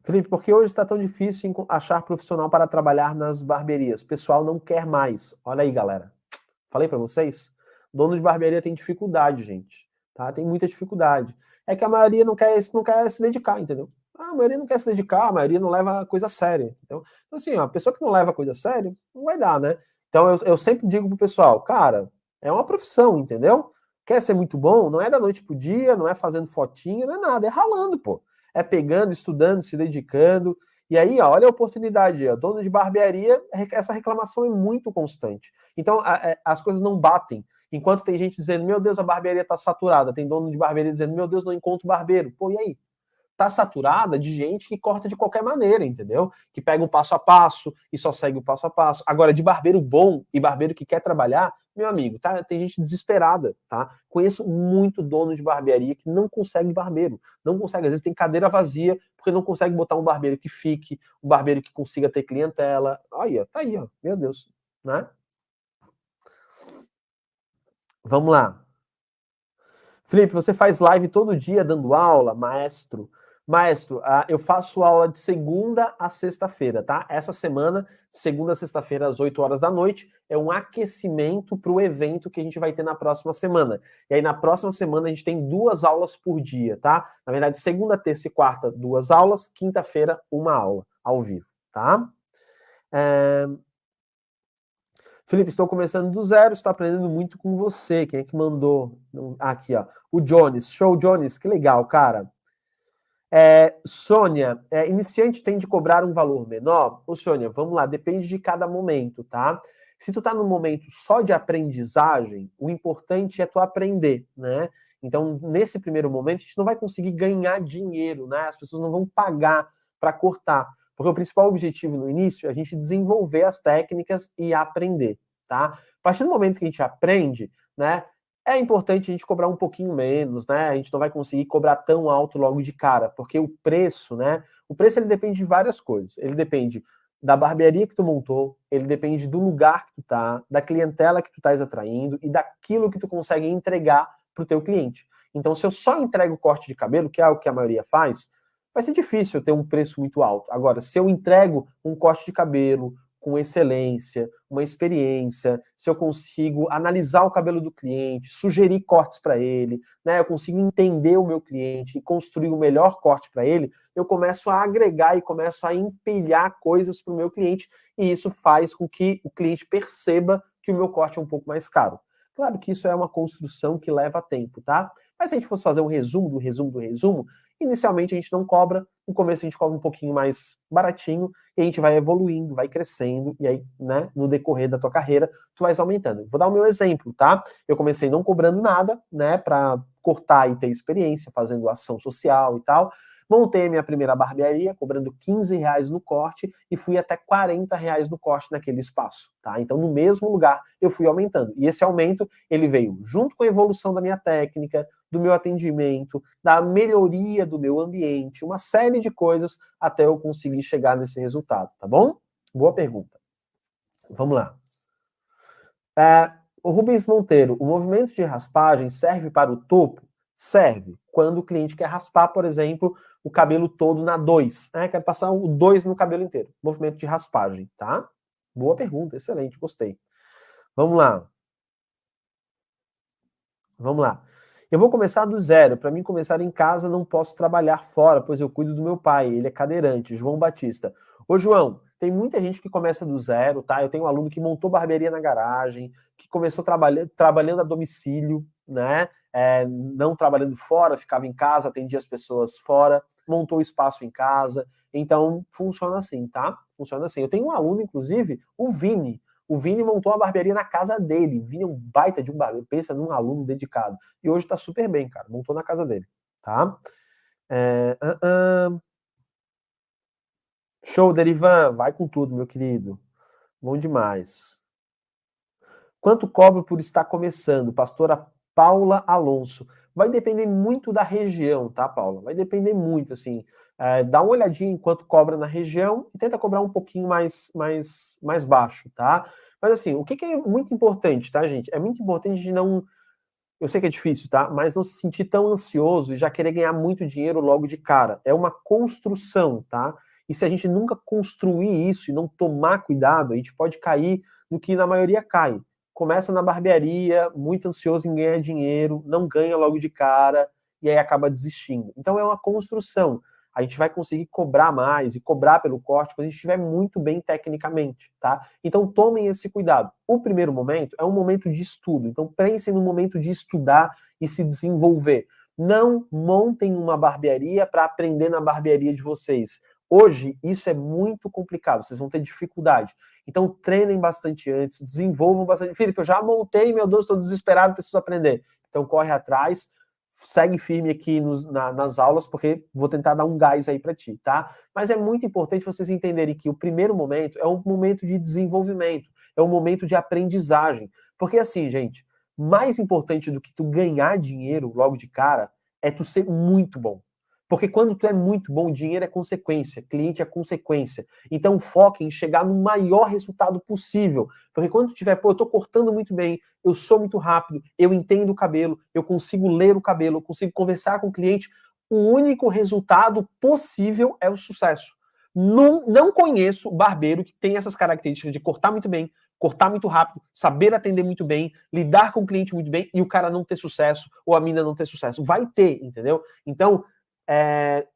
Felipe, por que hoje está tão difícil achar profissional para trabalhar nas barbearias? O pessoal não quer mais. Olha aí, galera. Falei para vocês? Dono de barbearia tem dificuldade, gente. Tá? Tem muita dificuldade. É que a maioria não quer se dedicar, entendeu? A maioria não quer se dedicar, a maioria não leva a coisa a sério. Então, assim, ó, a pessoa que não leva a coisa a sério, não vai dar, né? Então, eu sempre digo pro pessoal, cara, é uma profissão, entendeu? Quer ser muito bom? Não é da noite pro dia, não é fazendo fotinha, não é nada, é ralando, pô. É pegando, estudando, se dedicando. E aí, ó, olha a oportunidade. Ó, dono de barbearia, essa reclamação é muito constante. Então, as coisas não batem. Enquanto tem gente dizendo, meu Deus, a barbearia está saturada. Tem dono de barbearia dizendo, meu Deus, não encontro barbeiro. Pô, e aí? Tá saturada de gente que corta de qualquer maneira, entendeu? Que pega um passo a passo e só segue o passo a passo. Agora, de barbeiro bom e barbeiro que quer trabalhar, meu amigo, tá? Tem gente desesperada, tá? Conheço muito dono de barbearia que não consegue barbeiro. Não consegue, às vezes tem cadeira vazia, porque não consegue botar um barbeiro que fique, um barbeiro que consiga ter clientela. Aí, ó, tá aí, ó. Meu Deus, né? Vamos lá. Felipe, você faz live todo dia dando aula, maestro? Maestro, eu faço aula de segunda a sexta-feira, tá? Essa semana, segunda a sexta-feira, às 8 horas da noite, é um aquecimento para o evento que a gente vai ter na próxima semana. E aí, na próxima semana, a gente tem 2 aulas por dia, tá? Na verdade, segunda, terça e quarta, 2 aulas, quinta-feira, 1 aula, ao vivo, tá? Felipe, estou começando do zero, estou aprendendo muito com você. Quem é que mandou? Aqui, ó. O Jones. Show, Jones. Que legal, cara. Sônia, iniciante tem de cobrar um valor menor? Ô, Sônia, vamos lá, depende de cada momento, tá? Se tu tá num momento só de aprendizagem, o importante é tu aprender, né? Então, nesse primeiro momento, a gente não vai conseguir ganhar dinheiro, né? As pessoas não vão pagar para cortar. Porque o principal objetivo no início é a gente desenvolver as técnicas e aprender, tá? A partir do momento que a gente aprende, né? É importante a gente cobrar um pouquinho menos, né? A gente não vai conseguir cobrar tão alto logo de cara, porque o preço, né? O preço ele depende de várias coisas. Ele depende da barbearia que tu montou, ele depende do lugar que tu tá, da clientela que tu estás atraindo e daquilo que tu consegue entregar para o teu cliente. Então, se eu só entrego corte de cabelo, que é o que a maioria faz, vai ser difícil eu ter um preço muito alto. Agora, se eu entrego um corte de cabelo com excelência, uma experiência, se eu consigo analisar o cabelo do cliente, sugerir cortes para ele, né, eu consigo entender o meu cliente e construir o melhor corte para ele, eu começo a agregar e começo a empilhar coisas para o meu cliente, e isso faz com que o cliente perceba que o meu corte é um pouco mais caro. Claro que isso é uma construção que leva tempo, tá? Mas se a gente fosse fazer um resumo do resumo do resumo, inicialmente a gente não cobra, no começo a gente cobra um pouquinho mais baratinho, e a gente vai evoluindo, vai crescendo, e aí, né, no decorrer da tua carreira, tu vai aumentando. Vou dar o meu exemplo, tá? Eu comecei não cobrando nada, né, para cortar e ter experiência, fazendo ação social e tal. Montei a minha primeira barbearia, cobrando R$ 15 no corte, e fui até R$ 40 no corte naquele espaço, tá? Então, no mesmo lugar, eu fui aumentando. E esse aumento, ele veio junto com a evolução da minha técnica, do meu atendimento, da melhoria do meu ambiente, uma série de coisas até eu conseguir chegar nesse resultado, tá bom? Boa pergunta. Vamos lá. O Rubens Monteiro, o movimento de raspagem serve para o topo? Serve. Quando o cliente quer raspar, por exemplo, o cabelo todo na 2, né? Quer passar o 2 no cabelo inteiro. Movimento de raspagem, tá? Boa pergunta, excelente, gostei. Vamos lá. Vamos lá. Eu vou começar do zero. Para mim começar em casa, não posso trabalhar fora, pois eu cuido do meu pai. Ele é cadeirante, João Batista. Ô, João, tem muita gente que começa do zero, tá? Eu tenho um aluno que montou barbearia na garagem, que começou trabalhando a domicílio, né? Não trabalhando fora, ficava em casa, atendia as pessoas fora, montou espaço em casa. Então, funciona assim, tá? Funciona assim. Eu tenho um aluno, inclusive, o Vini. O Vini montou uma barbearia na casa dele. O Vini é um baita de um barbeiro. Pensa num aluno dedicado. E hoje tá super bem, cara. Montou na casa dele. Tá? Show, Derivan. Vai com tudo, meu querido. Bom demais. Quanto cobro por estar começando? Pastora Paula Alonso. Vai depender muito da região, tá, Paula? Vai depender muito, assim. Dá uma olhadinha em quanto cobra na região e tenta cobrar um pouquinho mais baixo, tá? Mas, assim, o que é muito importante, tá, gente? É muito importante de não... Eu sei que é difícil, tá? Mas não se sentir tão ansioso e já querer ganhar muito dinheiro logo de cara. É uma construção, tá? E se a gente nunca construir isso e não tomar cuidado, a gente pode cair no que na maioria cai. Começa na barbearia, muito ansioso em ganhar dinheiro, não ganha logo de cara e aí acaba desistindo. Então é uma construção. A gente vai conseguir cobrar mais e cobrar pelo corte quando a gente estiver muito bem tecnicamente, tá? Então tomem esse cuidado. O primeiro momento é um momento de estudo. Então pensem no momento de estudar e se desenvolver. Não montem uma barbearia para aprender na barbearia de vocês. Hoje, isso é muito complicado, vocês vão ter dificuldade. Então, treinem bastante antes, desenvolvam bastante. Felipe, eu já montei, meu Deus, estou desesperado, preciso aprender. Então, corre atrás, segue firme aqui nas aulas, porque vou tentar dar um gás aí para ti, tá? Mas é muito importante vocês entenderem que o primeiro momento é um momento de desenvolvimento, é um momento de aprendizagem. Porque assim, gente, mais importante do que tu ganhar dinheiro logo de cara é tu ser muito bom. Porque quando tu é muito bom, dinheiro é consequência, cliente é consequência. Então foque em chegar no maior resultado possível. Porque quando tu tiver, pô, eu tô cortando muito bem, eu sou muito rápido, eu entendo o cabelo, eu consigo ler o cabelo, eu consigo conversar com o cliente, o único resultado possível é o sucesso. Não conheço barbeiro que tem essas características de cortar muito bem, cortar muito rápido, saber atender muito bem, lidar com o cliente muito bem e o cara não ter sucesso ou a mina não ter sucesso. Vai ter, entendeu? Então,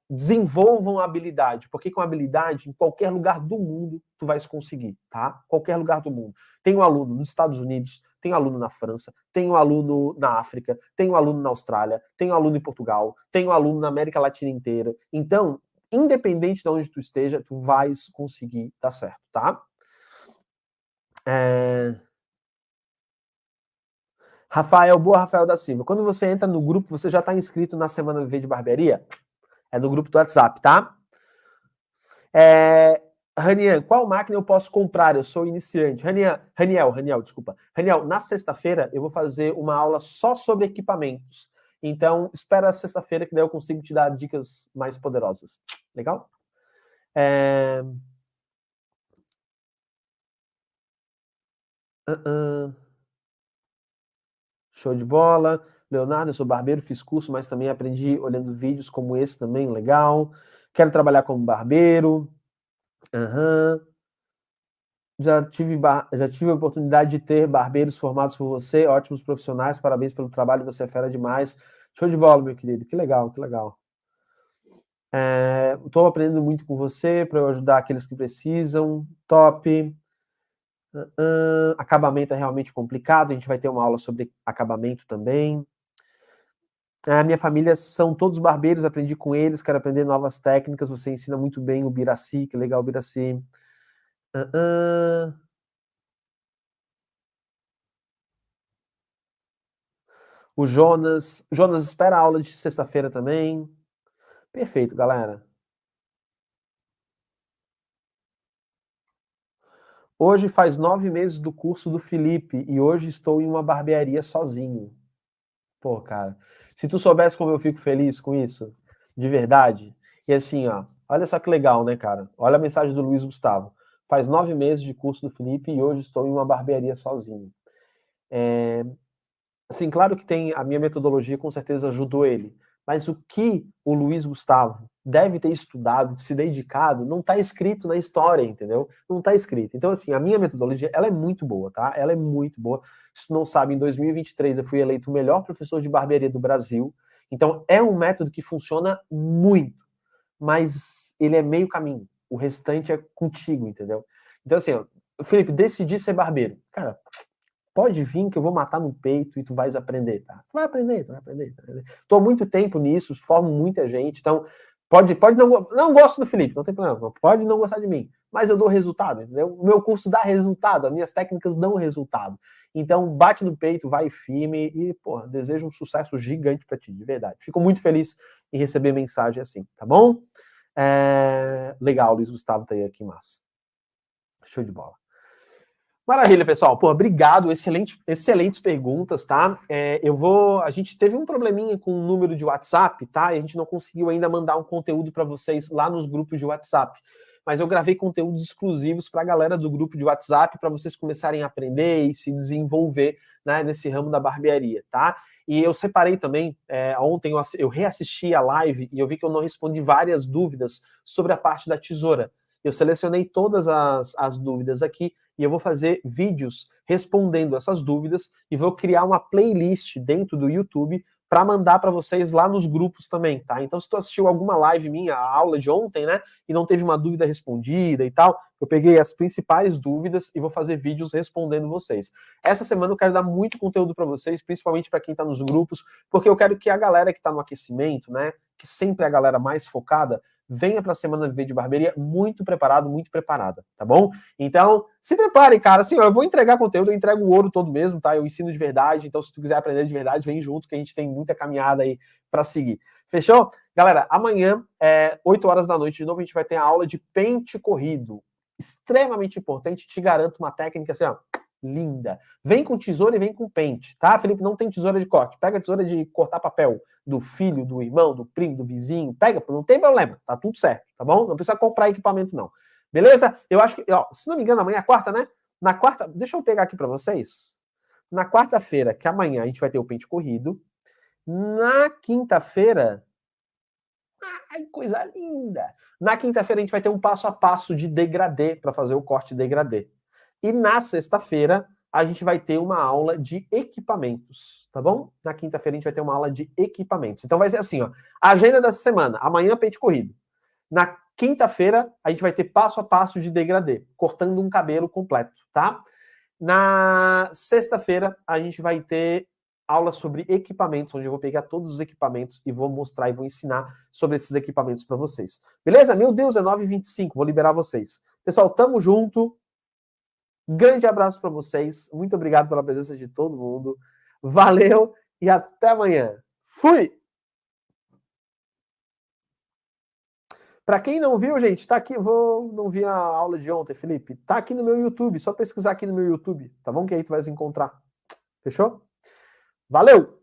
desenvolvam a habilidade, porque com habilidade, em qualquer lugar do mundo, tu vais conseguir, tá? Qualquer lugar do mundo. Tem um aluno nos Estados Unidos, tem um aluno na França, tem um aluno na África, tem um aluno na Austrália, tem um aluno em Portugal, tem um aluno na América Latina inteira. Então, independente de onde tu esteja, tu vais conseguir dar certo, tá? Rafael, boa, Rafael da Silva. Quando você entra no grupo, você já está inscrito na Semana Viver de Barbearia? É no grupo do WhatsApp, tá? Raniel, qual máquina eu posso comprar? Eu sou iniciante. Raniel, desculpa. Raniel, na sexta-feira eu vou fazer uma aula só sobre equipamentos. Então, espera a sexta-feira que daí eu consigo te dar dicas mais poderosas. Legal? Show de bola. Leonardo, eu sou barbeiro, fiz curso, mas também aprendi olhando vídeos como esse também, legal. Quero trabalhar como barbeiro. Já tive a oportunidade de ter barbeiros formados por você, ótimos profissionais, parabéns pelo trabalho, você é fera demais. Show de bola, meu querido, que legal, que legal. Estou aprendendo muito com você para eu ajudar aqueles que precisam, top. Acabamento é realmente complicado, a gente vai ter uma aula sobre acabamento também. A minha família são todos barbeiros, aprendi com eles, quero aprender novas técnicas, você ensina muito bem o Biraci, que legal, Biraci. O Jonas espera a aula de sexta-feira também. Perfeito, galera. Hoje faz 9 meses do curso do Felipe e hoje estou em uma barbearia sozinho. Pô, cara, se tu soubesse como eu fico feliz com isso, de verdade. E assim, ó, olha só que legal, né, cara? Olha a mensagem do Luiz Gustavo. Faz 9 meses de curso do Felipe e hoje estou em uma barbearia sozinho. Assim, claro que tem a minha metodologia, com certeza ajudou ele. Mas o que o Luiz Gustavo deve ter estudado, se dedicado, não está escrito na história, entendeu? Não está escrito. Então, assim, a minha metodologia, ela é muito boa, tá? Ela é muito boa. Se tu não sabe, em 2023 eu fui eleito o melhor professor de barbearia do Brasil. Então, é um método que funciona muito, mas ele é meio caminho. O restante é contigo, entendeu? Então, assim, ó, Felipe, decidi ser barbeiro. Cara, pode vir que eu vou matar no peito e tu vais aprender, tá? Tu vai aprender. Tô há muito tempo nisso, formo muita gente, então pode não gosto do Felipe, não tem problema, pode não gostar de mim, mas eu dou resultado, entendeu? O meu curso dá resultado, as minhas técnicas dão resultado. Então bate no peito, vai firme e, porra, desejo um sucesso gigante para ti, de verdade. Fico muito feliz em receber mensagem assim, tá bom? Legal, Luiz Gustavo tá aí aqui, massa. Show de bola. Maravilha, pessoal. Pô, obrigado. Excelentes perguntas, tá? A gente teve um probleminha com o número de WhatsApp, tá? E a gente não conseguiu ainda mandar um conteúdo para vocês lá nos grupos de WhatsApp. Mas eu gravei conteúdos exclusivos para a galera do grupo de WhatsApp, para vocês começarem a aprender e se desenvolver, né, nesse ramo da barbearia, tá? E eu separei também, ontem eu reassisti a live e eu vi que eu não respondi várias dúvidas sobre a parte da tesoura. Eu selecionei todas as dúvidas aqui e eu vou fazer vídeos respondendo essas dúvidas e vou criar uma playlist dentro do YouTube para mandar para vocês lá nos grupos também, tá? Então, se tu assistiu alguma live minha, a aula de ontem, né, e não teve uma dúvida respondida e tal, eu peguei as principais dúvidas e vou fazer vídeos respondendo vocês. Essa semana eu quero dar muito conteúdo para vocês, principalmente para quem está nos grupos, porque eu quero que a galera que está no aquecimento, né, que sempre é a galera mais focada, venha para a Semana Viver de Barbearia muito preparado, muito preparada, tá bom? Então, se preparem, cara. Assim, ó, eu vou entregar conteúdo, eu entrego o ouro todo mesmo, tá? Eu ensino de verdade, então se tu quiser aprender de verdade, vem junto, que a gente tem muita caminhada aí para seguir. Fechou? Galera, amanhã, 8 horas da noite, de novo, a gente vai ter a aula de pente corrido. Extremamente importante, te garanto uma técnica assim, ó, linda. Vem com tesoura e vem com pente, tá? Felipe, não tem tesoura de corte. Pega a tesoura de cortar papel do filho, do irmão, do primo, do vizinho. Pega, não tem problema. Tá tudo certo, tá bom? Não precisa comprar equipamento, não. Beleza? Eu acho que, ó, se não me engano, amanhã é quarta, né? Na quarta, deixa eu pegar aqui pra vocês. Na quarta-feira, que amanhã a gente vai ter o pente corrido. Na quinta-feira... Ai, coisa linda! Na quinta-feira a gente vai ter um passo a passo de degradê para fazer o corte degradê. E na sexta-feira, a gente vai ter uma aula de equipamentos, tá bom? Na quinta-feira, a gente vai ter uma aula de equipamentos. Então, vai ser assim, ó. A agenda dessa semana. Amanhã, pente corrido. Na quinta-feira, a gente vai ter passo a passo de degradê, cortando um cabelo completo, tá? Na sexta-feira, a gente vai ter aula sobre equipamentos, onde eu vou pegar todos os equipamentos e vou mostrar e vou ensinar sobre esses equipamentos para vocês. Beleza? Meu Deus, é 9h25. Vou liberar vocês. Pessoal, tamo junto. Grande abraço para vocês. Muito obrigado pela presença de todo mundo. Valeu e até amanhã. Fui! Para quem não viu, gente, tá aqui. Não vi a aula de ontem, Felipe. Tá aqui no meu YouTube. Só pesquisar aqui no meu YouTube, tá bom? Que aí tu vai encontrar. Fechou? Valeu!